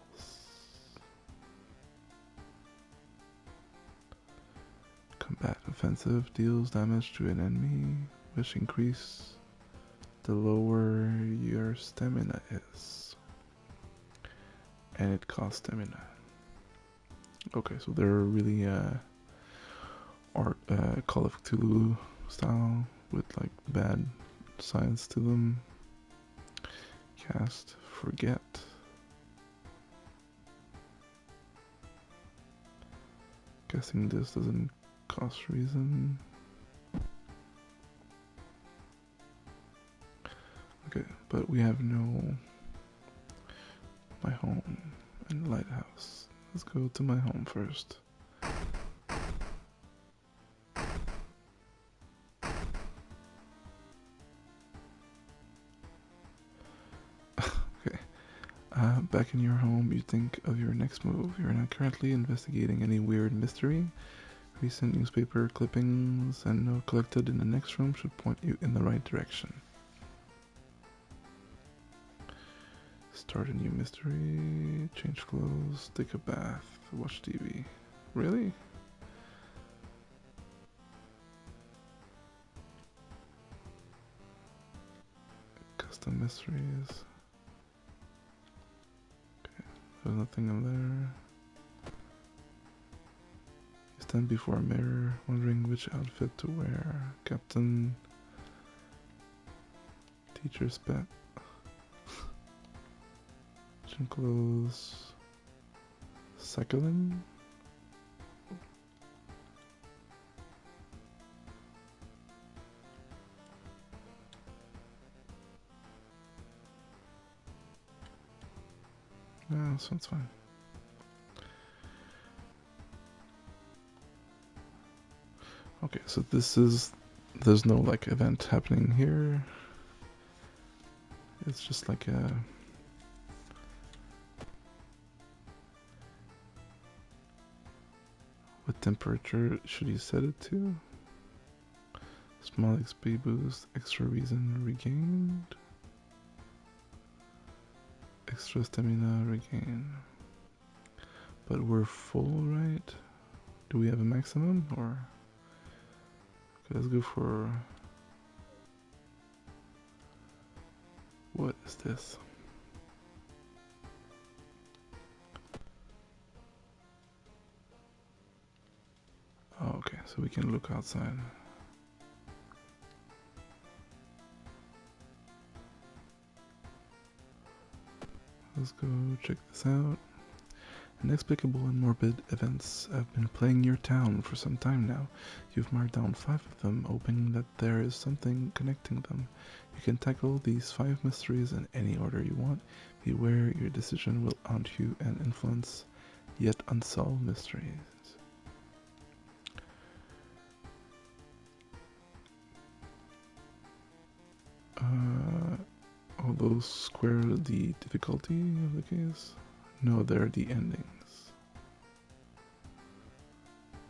Combat offensive deals damage to an enemy, which increase the lower your stamina is. And it costs stamina. Okay, so they're really Call of Cthulhu style with like bad science to them. Cast Forget. Guessing this doesn't cost reason. Okay, but we have my home and the lighthouse. Let's go to my home first. Okay. Back in your home, you think of your next move. You're not currently investigating any weird mystery. Recent newspaper clippings and note collected in the next room should point you in the right direction. Start a new mystery, change clothes, take a bath, watch TV. Really? Custom mysteries. Okay, there's nothing in there. You stand before a mirror, wondering which outfit to wear. Captain. Teacher's pet. Change clothes. Sakhalin? Yeah, so it's fine. Okay, so there's no like event happening here. It's just like a what temperature should you set it to? Small XP boost, extra reason regained, extra stamina regain. But we're full, right? Do we have a maximum or? Okay, let's go for. What is this? Oh, okay, so we can look outside. Let's go check this out. Inexplicable and morbid events have been plaguing your town for some time now. You've marked down 5 of them, hoping that there is something connecting them. You can tackle these 5 mysteries in any order you want. Beware, your decision will haunt you and influence yet unsolved mysteries. All those square the difficulty of the case? No, they're the endings.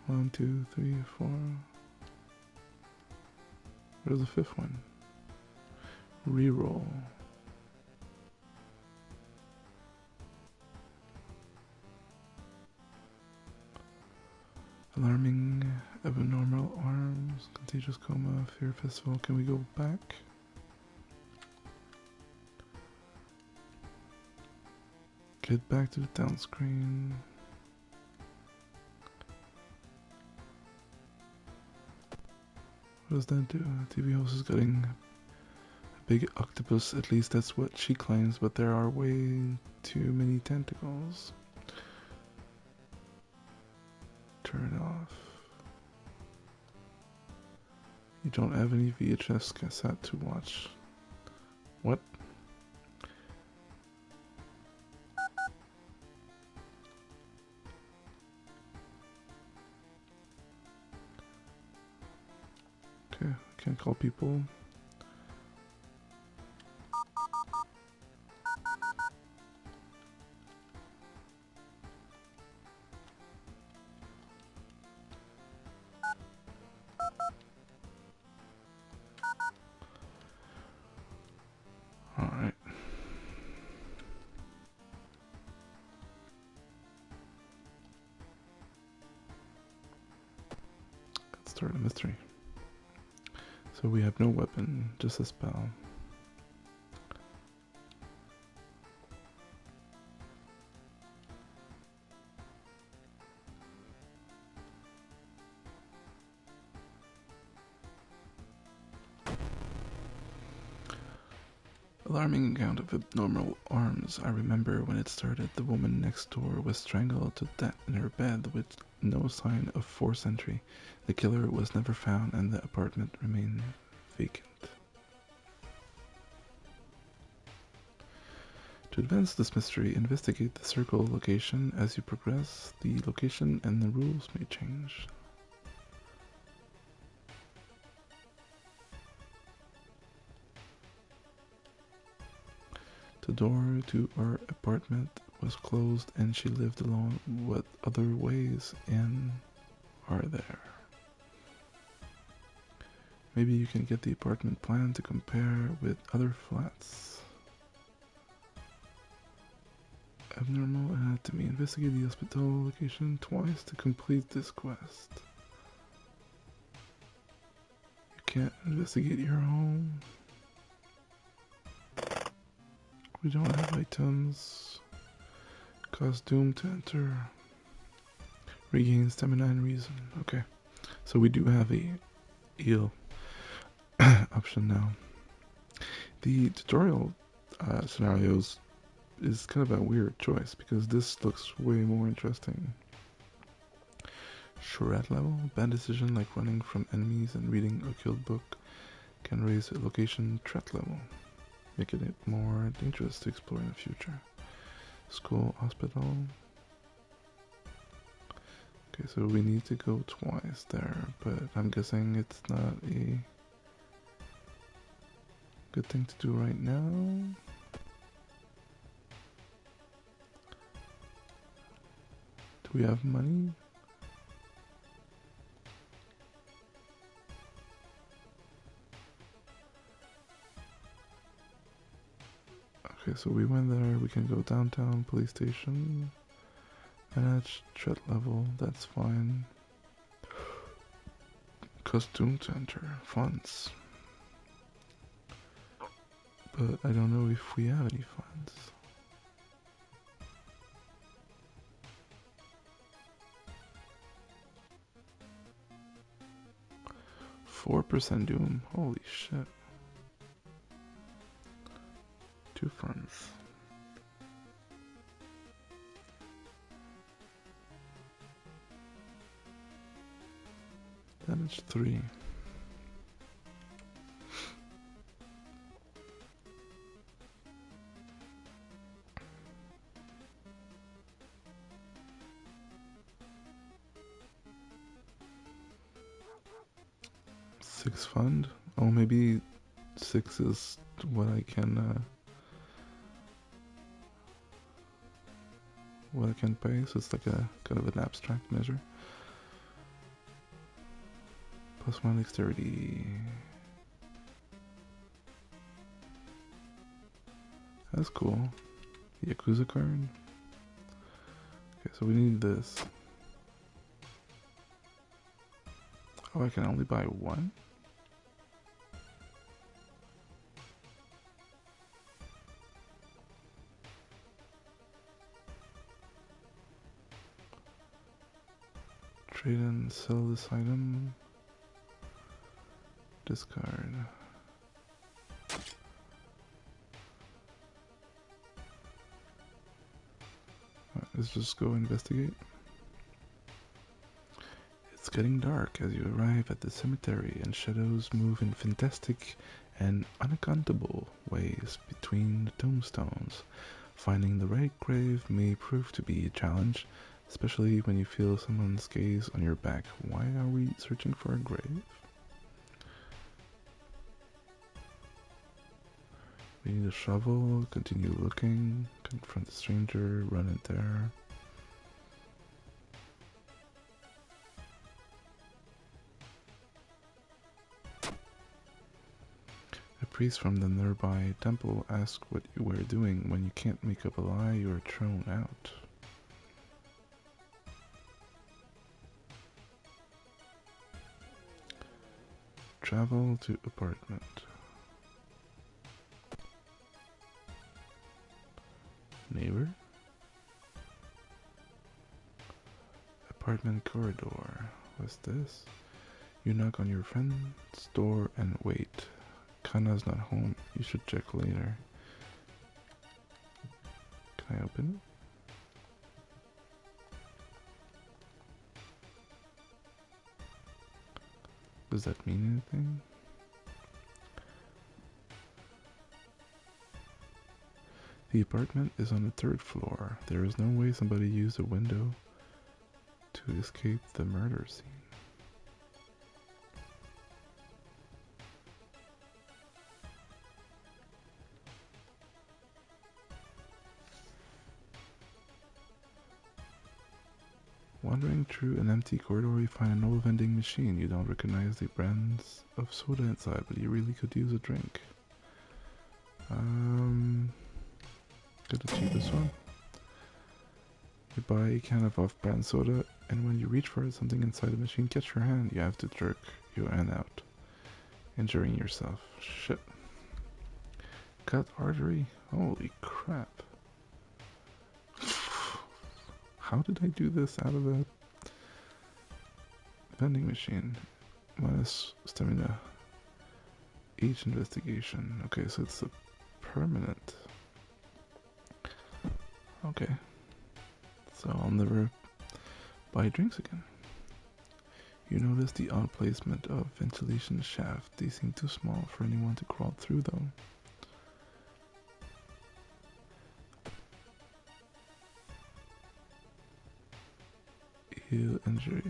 1, 2, 3, 4. Where's the 5th one? Reroll. Alarming, abnormal arms, contagious coma, fear festival. Can we go back? Get back to the town screen. What does that do? TV host is getting a big octopus, at least that's what she claims, but there are way too many tentacles. Turn it off. You don't have any VHS cassette to watch. What? Okay, can't call people. Alright. Let's start a mystery. So we have no weapon, just a spell. Alarming account of abnormal arms. I remember when it started, the woman next door was strangled to death in her bed with no sign of forced entry. The killer was never found and the apartment remained vacant. To advance this mystery, investigate the circle location. As you progress, the location and the rules may change. The door to her apartment was closed and she lived alone. What other ways in are there? Maybe you can get the apartment plan to compare with other flats. Abnormal anatomy. Investigate the hospital location twice to complete this quest. You can't investigate your home. We don't have items. Cause doom to enter. Regain stamina and reason. Okay. So we do have a heal option now. The tutorial scenarios is kind of a weird choice because this looks way more interesting. Charrette level. Bad decision like running from enemies and reading a killed book can raise a location threat level, making it more dangerous to explore in the future. School, hospital. Okay, so we need to go twice there, but I'm guessing it's not a good thing to do right now. Do we have money? Okay, so we went there. We can go downtown, police station. Manage threat level, that's fine. Costume center, funds. But I don't know if we have any funds. %4 doom, holy shit. 2 funds. Damage 3. Six fund? Oh, maybe 6 is what I can pay, so it's like a kind of an abstract measure. +1 dexterity. That's cool. Yakuza card. Okay, so we need this. Oh, I can only buy 1? Trade and sell this item. Discard. Right, let's just go investigate. It's getting dark as you arrive at the cemetery, and shadows move in fantastic and unaccountable ways between the tombstones. Finding the right grave may prove to be a challenge, especially when you feel someone's gaze on your back. Why are we searching for a grave? We need a shovel, continue looking, confront the stranger, run it there. A priest from the nearby temple asks what you were doing. When you can't make up a lie, you are thrown out. Travel to apartment. Neighbor? Apartment corridor. What's this? You knock on your friend's door and wait. Kana's not home. You should check later. Can I open it? Does that mean anything? The apartment is on the 3rd floor. There is no way somebody used a window to escape the murder scene. Wandering through an empty corridor, you find an old vending machine. You don't recognize the brands of soda inside, but you really could use a drink. Get the cheapest one. You buy a can of off-brand soda, and when you reach for it, something inside the machine catches your hand. You have to jerk your hand out, injuring yourself. Shit. Cut artery? Holy crap. How did I do this out of a vending machine? Minus stamina. Each investigation. Okay, so it's a permanent. Okay. So I'll never buy drinks again. You notice the odd placement of ventilation shaft. They seem too small for anyone to crawl through though. Heal injuries.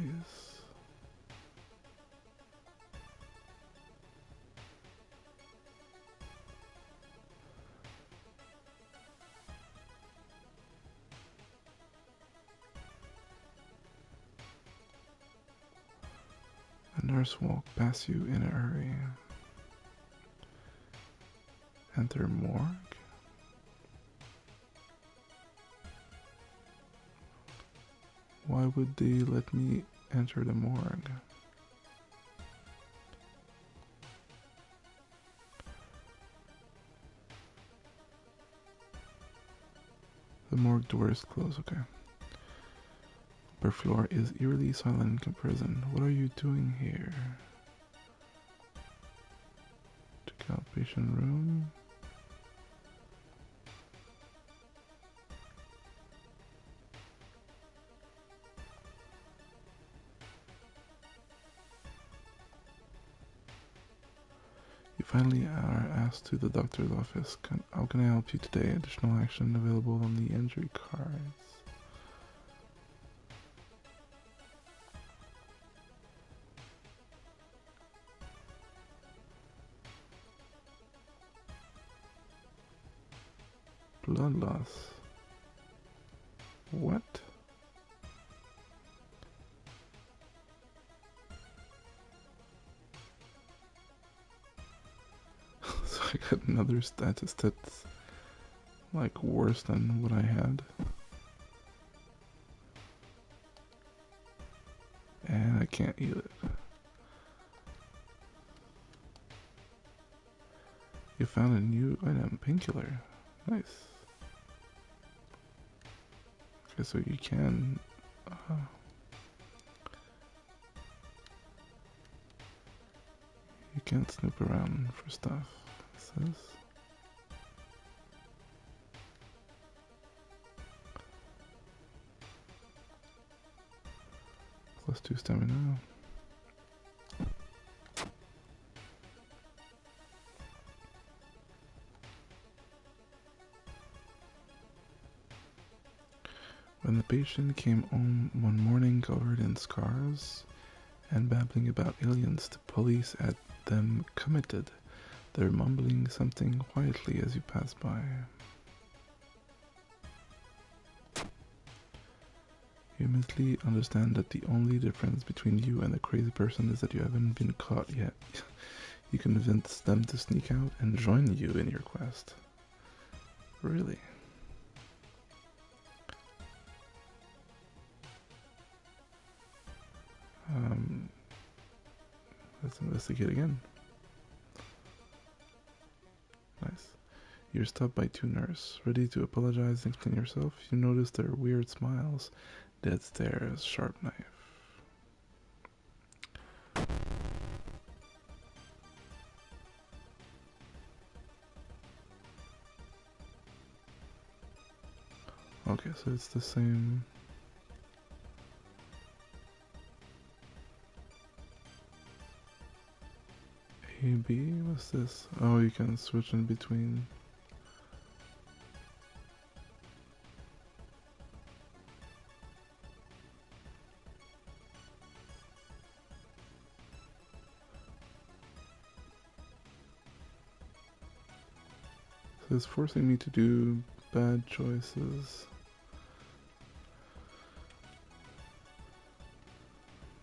A nurse walk past you in a hurry. Enter morgue. Why would they let me enter the morgue? The morgue door is closed, okay. Upper floor is eerily silent in comparison. What are you doing here? Check out patient room. You finally are asked to the doctor's office. How can I help you today? Additional action available on the injury cards. Blood loss. What? So I got another status that's like worse than what I had. And I can't heal it. You found a new item, painkiller. Nice. Okay, so you can snoop around for stuff. What's this? +2 stamina. When the patient came home one morning covered in scars and babbling about aliens the police had them committed, they're mumbling something quietly as you pass by. You immediately understand that the only difference between you and the crazy person is that you haven't been caught yet. You convince them to sneak out and join you in your quest. Really? Let's investigate again. Nice. You're stopped by two nurses, ready to apologize and explain yourself. You notice their weird smiles, dead stares, sharp knife. Okay, so it's the same. A, B, what's this? Oh, you can switch in between. So it's forcing me to do bad choices.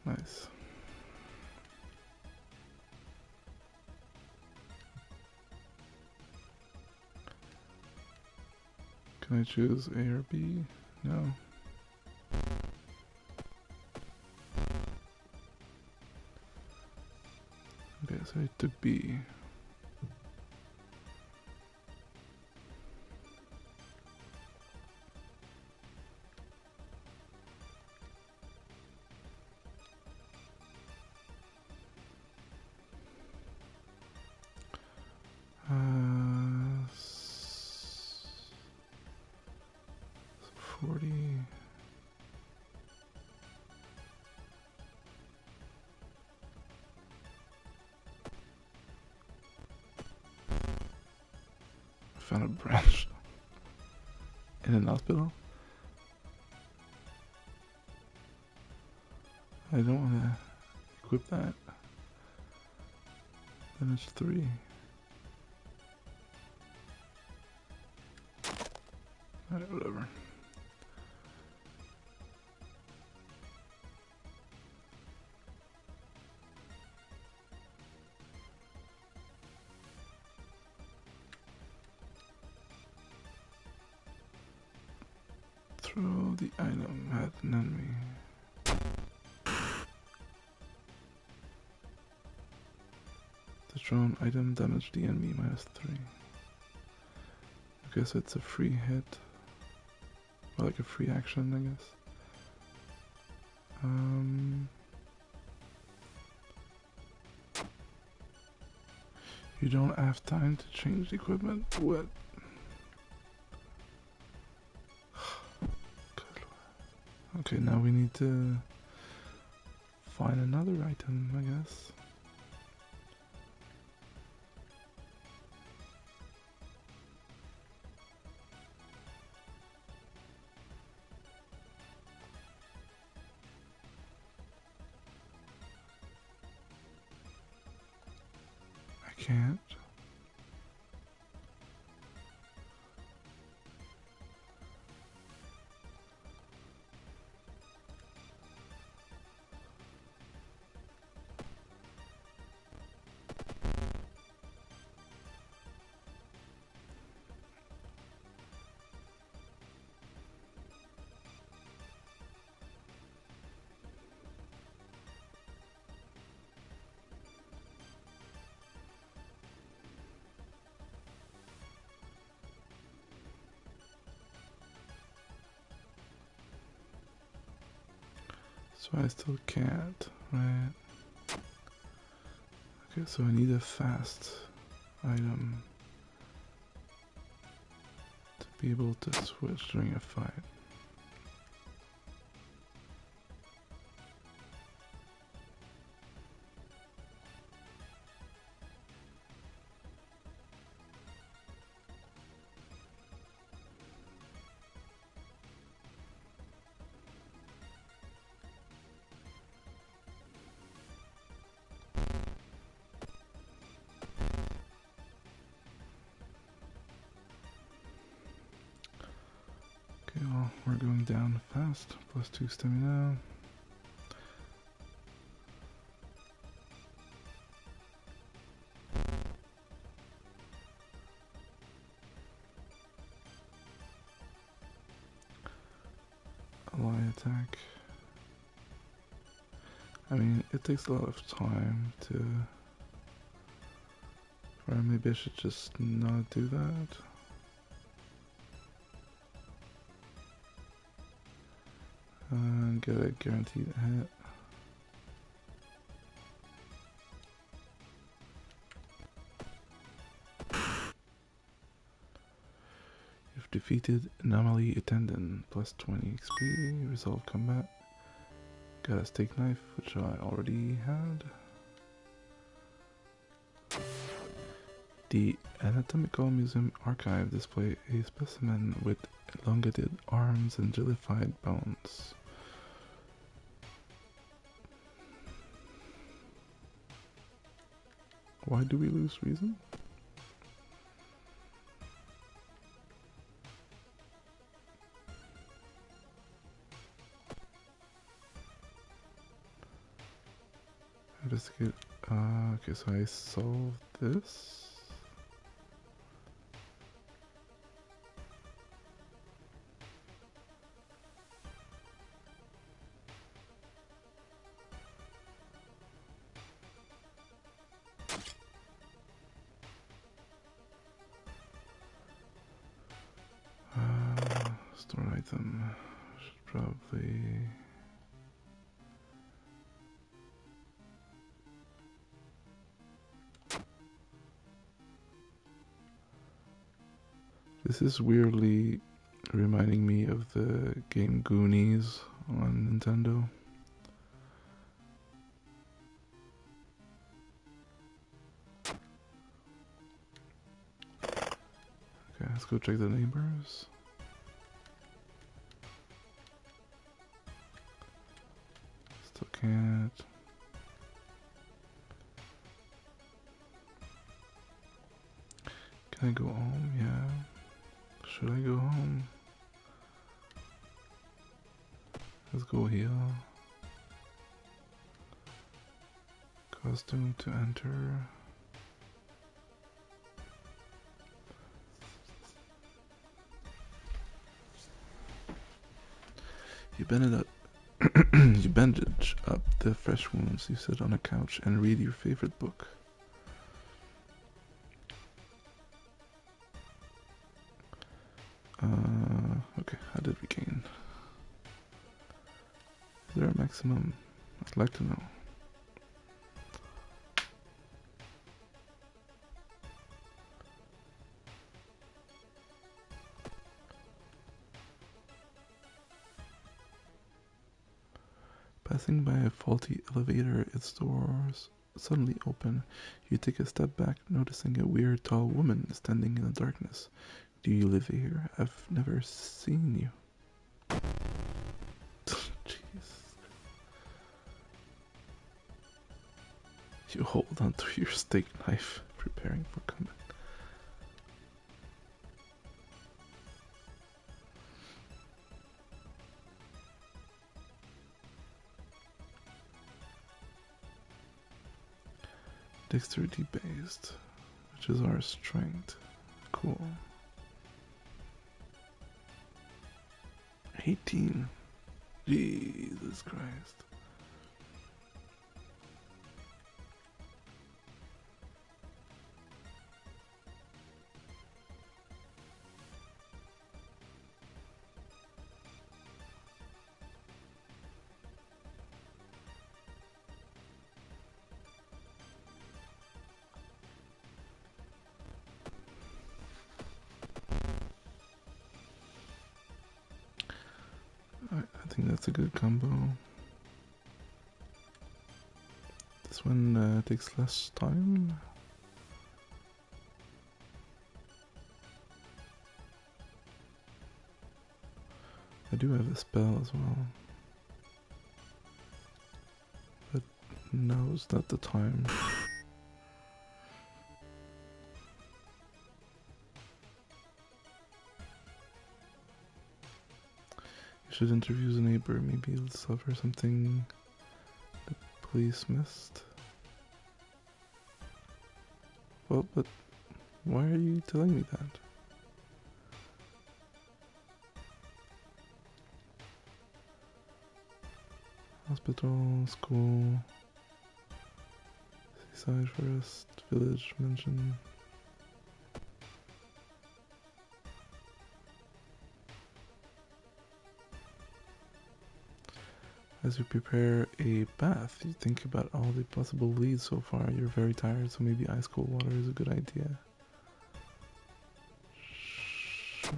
Nice. Can I choose A or B? No. Okay, so I took B. Uh, 40. I found a branch in an hospital. I don't want to equip that. Damage 3. Alright, whatever. Throw the item at an enemy. The thrown item damaged the enemy -3. Okay, so it's a free hit. Or like a free action, I guess. You don't have time to change the equipment? What? Okay, now we need to find another item, I guess. I can't. So I still can't, right? Okay, so I need a fast item to be able to switch during a fight. Okay, well, we're going down fast. +2 stamina. Ally attack. I mean, it takes a lot of time to... Or maybe I should just not do that. And get a guaranteed hit. You've defeated Anomaly Attendant, +20 XP, resolve combat. Got a steak knife, which I already had. The Anatomical Museum Archive display a specimen with elongated arms and jellified bones. Why do we lose reason? Investigate. Okay, so I solved this. Store item. Should probably. This is weirdly reminding me of the game Goonies on Nintendo. Okay, let's go check the neighbors. Still can't. Can I go home? Yeah. Should I go home? Let's go here. Costume to enter. You you bandage up the fresh wounds. You sit on a couch and read your favorite book. Okay, how did we gain? Is there a maximum? I'd like to know. Passing by a faulty elevator, its doors suddenly open. You take a step back, noticing a weird tall woman standing in the darkness. Do you live here? I've never seen you. Jeez. You hold onto your steak knife, preparing for combat. Dexterity based, which is our strength. Cool. 18. Jesus Christ. I think that's a good combo. This one takes less time. I do have a spell as well. But now's not the time. You should interview the neighbor. Maybe he'll discover something the police missed. Well, but why are you telling me that? Hospital, school, seaside forest, village, mansion. As you prepare a bath, you think about all the possible leads so far. You're very tired, so maybe ice cold water is a good idea. Sure.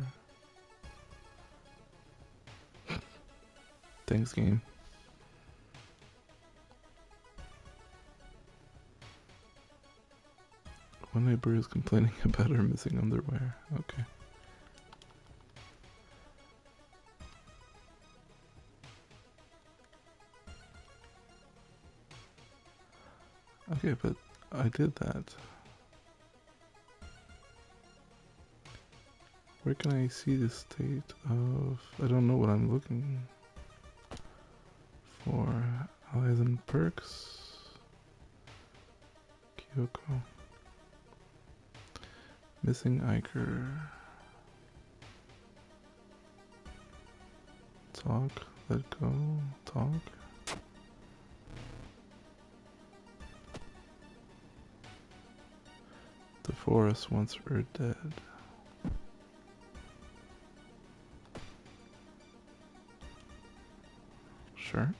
Thanks, game. One neighbor is complaining about her missing underwear. Okay. Okay, but I did that. Where can I see the state of... I don't know what I'm looking for. Allies and perks. Kyoko. Missing Iker. Talk. Let go. Talk. The forest once were dead. Sure.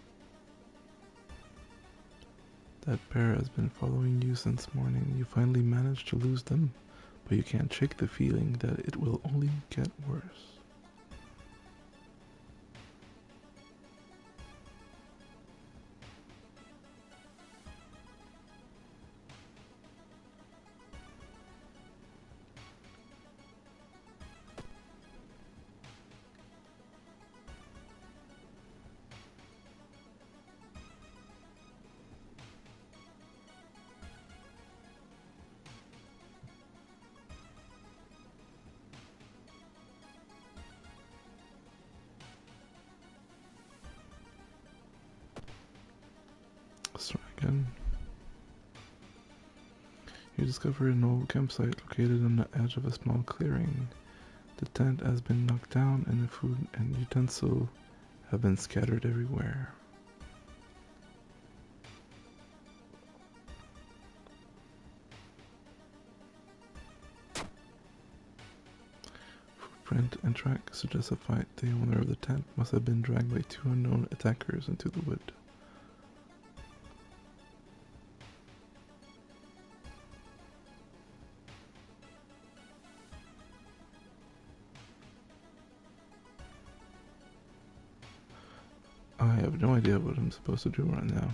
That pair has been following you since morning. You finally managed to lose them, but you can't shake the feeling that it will only get worse. again. You discover an old campsite located on the edge of a small clearing. The tent has been knocked down and the food and utensils have been scattered everywhere. Footprint and track suggest a fight. The owner of the tent must have been dragged by two unknown attackers into the wood. I have no idea what I'm supposed to do right now.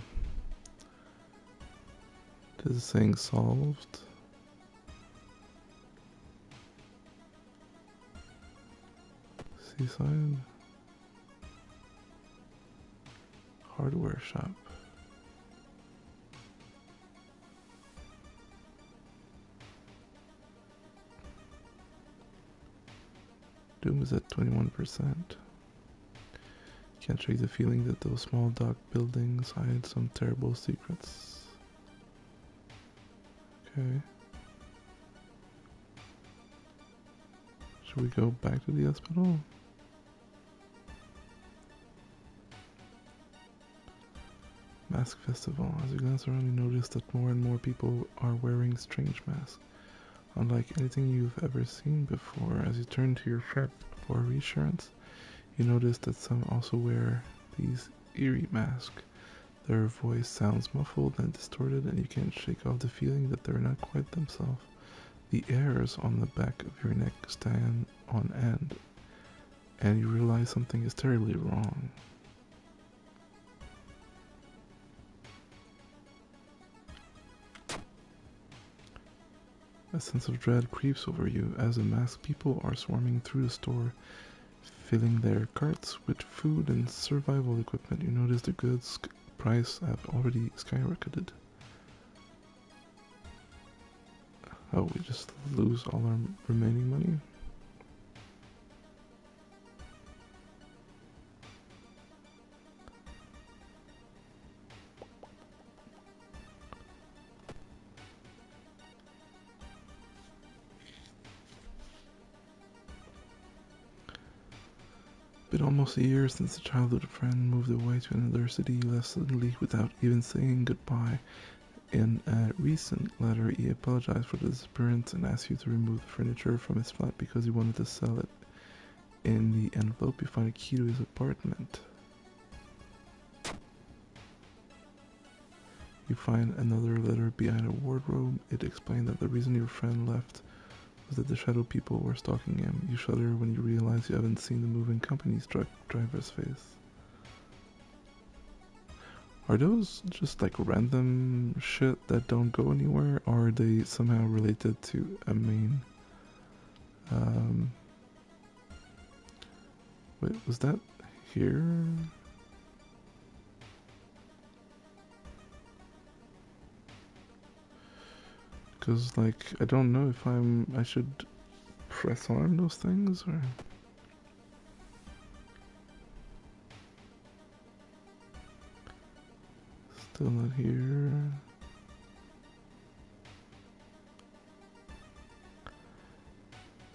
This is saying solved. Seaside. Hardware shop. Doom is at 21%. Can't shake the feeling that those small dark buildings hide some terrible secrets. Okay. Should we go back to the hospital? Mask Festival. As you glance around, you notice that more and more people are wearing strange masks. Unlike anything you've ever seen before, as you turn to your friend for reassurance, you notice that some also wear these eerie masks. Their voice sounds muffled and distorted, and you can't shake off the feeling that they're not quite themselves. The hairs on the back of your neck stand on end, and you realize something is terribly wrong. A sense of dread creeps over you as the masked people are swarming through the store, filling their carts with food and survival equipment. You notice the goods price have already skyrocketed. Oh, we just lose all our remaining money? Been almost a year since a childhood friend moved away to another city. He left suddenly without even saying goodbye. In a recent letter, he apologized for the disappearance and asked you to remove the furniture from his flat because he wanted to sell it. In the envelope, you find a key to his apartment. You find another letter behind a wardrobe. It explained that the reason your friend left was that the shadow people were stalking him. You shudder when you realize you haven't seen the moving company's driver's face. Are those just like random shit that don't go anywhere, or are they somehow related to a main? Wait, was that here? Because like I don't know if I should press on those things or. Still not here.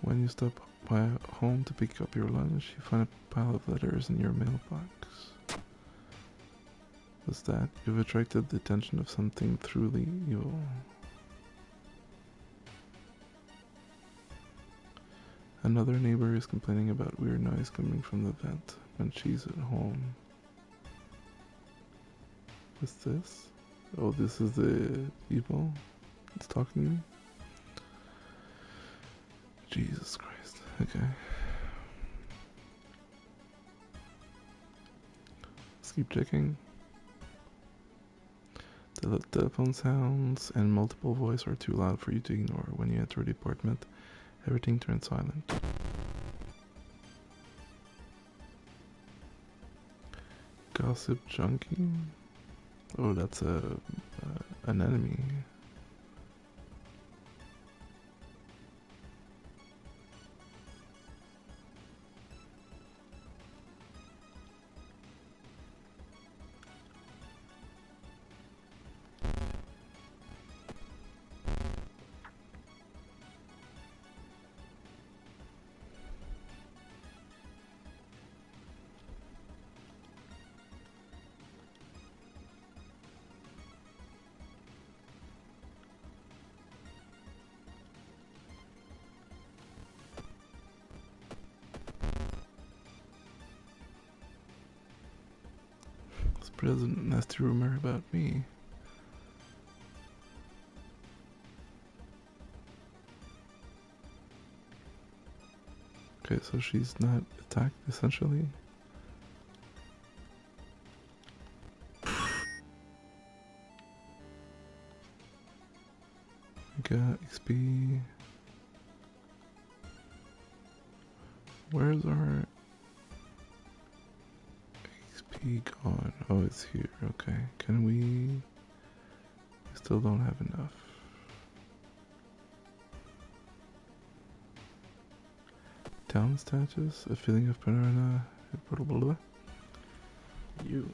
When you stop by home to pick up your lunch, you find a pile of letters in your mailbox. What's that? You've attracted the attention of something truly evil. Another neighbor is complaining about weird noise coming from the vent when she's at home. What's this? Oh, this is the evil. It's talking to me. Jesus Christ. Okay. Let's keep checking. The telephone sounds and multiple voices are too loud for you to ignore. When you enter the apartment, everything turns silent. Gossip junkie? Oh, that's an enemy. spreads a nasty rumor about me. Okay, so she's not attacked, essentially. We got XP. Where's our XP gone? Oh, it's here. Okay. Can we... Still don't have enough. Down status, a feeling of banana, blah blah blah. You.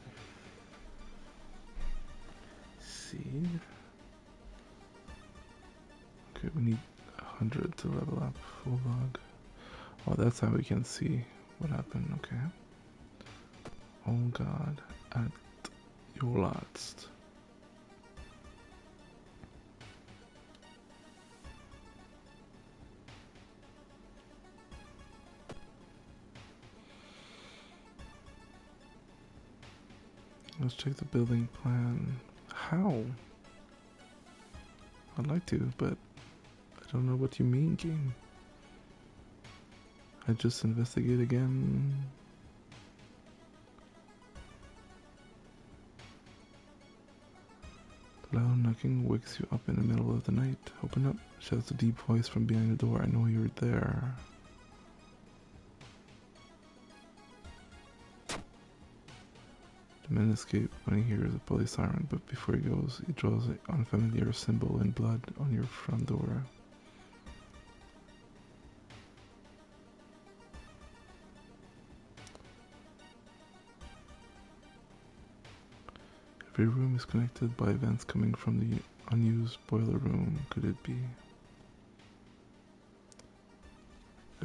Seed. Okay, we need 100 to level up. Full log. Oh, that's how we can see what happened. Okay. Oh God, at your last. Let's check the building plan. How? I'd like to, but I don't know what you mean, game. I just investigate again. Loud knocking wakes you up in the middle of the night. Open up, shouts a deep voice from behind the door. I know you're there. The man escapes when he hears a police siren, but before he goes, he draws an unfamiliar symbol in blood on your front door. Every room is connected by vents coming from the unused boiler room. Could it be?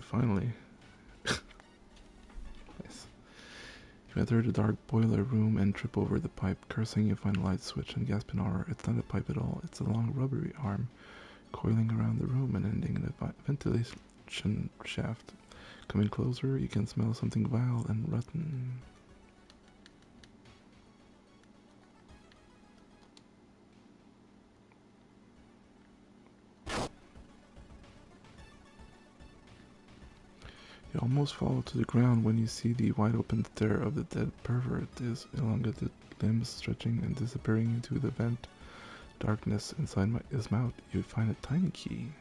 Finally. Nice. You enter the dark boiler room and trip over the pipe. Cursing, you find a light switch and gasp in horror. It's not a pipe at all. It's a long rubbery arm coiling around the room and ending in a ventilation shaft. Coming closer, you can smell something vile and rotten. You almost fall to the ground when you see the wide open stare of the dead pervert, his elongated limbs stretching and disappearing into the vent. Darkness inside his mouth. You find a tiny key.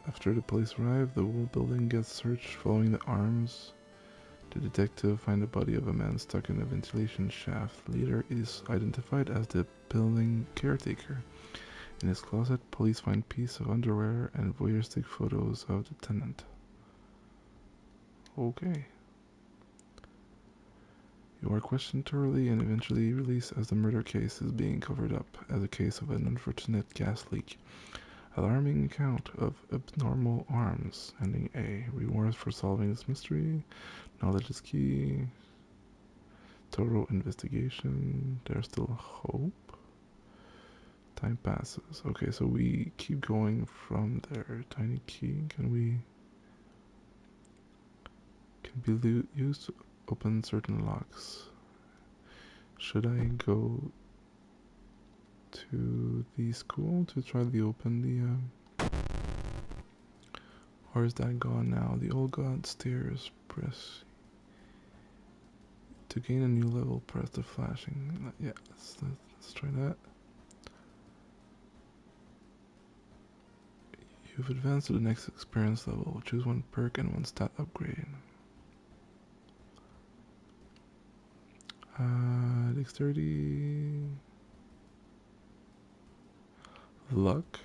After the police arrive, the whole building gets searched. Following the arms, the detective finds the body of a man stuck in a ventilation shaft. The leader is identified as the building caretaker. In his closet, police find pieces of underwear and voyeuristic photos of the tenant. Okay. You are questioned thoroughly and eventually released as the murder case is being covered up as a case of an unfortunate gas leak. Alarming account of abnormal arms. Ending A. Rewards for solving this mystery. Knowledge is key. Thorough investigation. There's still hope. Time passes. Okay, so we keep going from there. Tiny key. Can be used to open certain locks. Should I go to the school to try to open the or is that gone now? The old god stairs. Press to gain a new level. Press the flashing. Yeah, let's try that. You've advanced to the next experience level. Choose one perk and one stat upgrade. Dexterity, luck,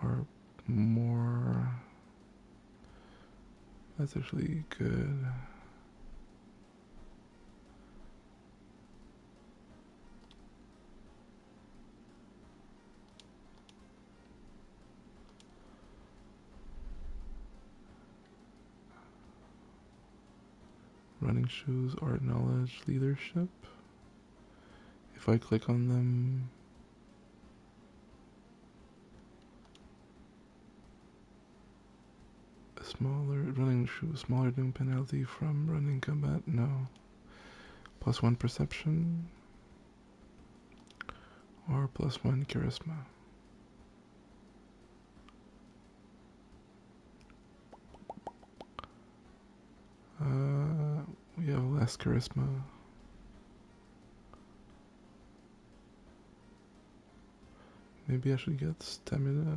or more. That's actually good. Running shoes, art, knowledge, leadership. If I click on them, smaller running shoe, smaller doom penalty from running combat. No. +1 perception or +1 charisma. We have less charisma. Maybe I should get stamina.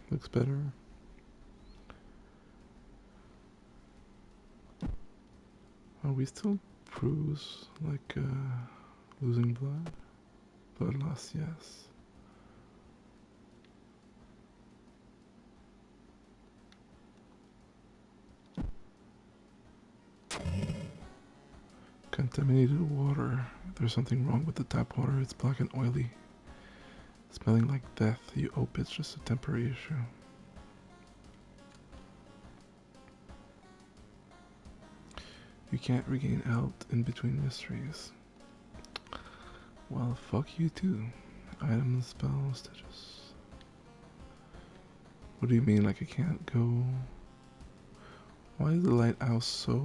Looks better. Are we still bruise like losing blood? Blood loss, yes. Contaminated water. There's something wrong with the tap water. It's black and oily. Smelling like death. You hope it's just a temporary issue. You can't regain health in between mysteries. Well, fuck you too. Items, spells, stitches. What do you mean, like I can't go? Why is the lighthouse so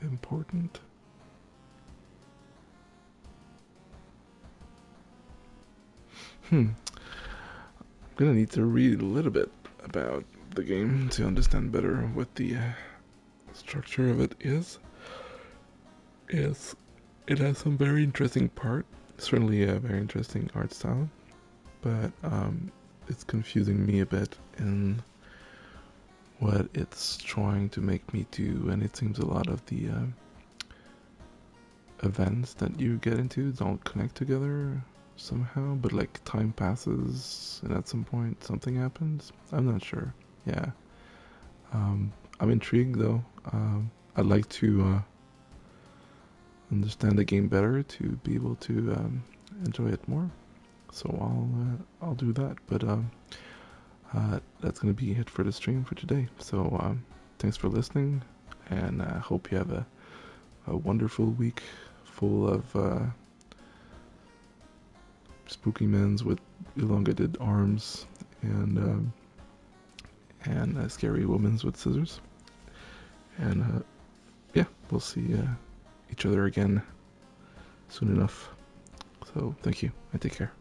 important? I'm gonna need to read a little bit about the game to understand better what the structure of it is. It has some very interesting part, certainly a very interesting art style, but it's confusing me a bit in what it's trying to make me do, and it seems a lot of the events that you get into don't connect together somehow, but like time passes and at some point something happens. I'm not sure. Yeah. I'm intrigued though. I'd like to understand the game better to be able to enjoy it more. So I'll do that. But that's gonna be it for the stream for today. So thanks for listening, and I hope you have a wonderful week full of spooky men's with elongated arms and scary women's with scissors. And yeah, we'll see each other again soon enough. So thank you and take care.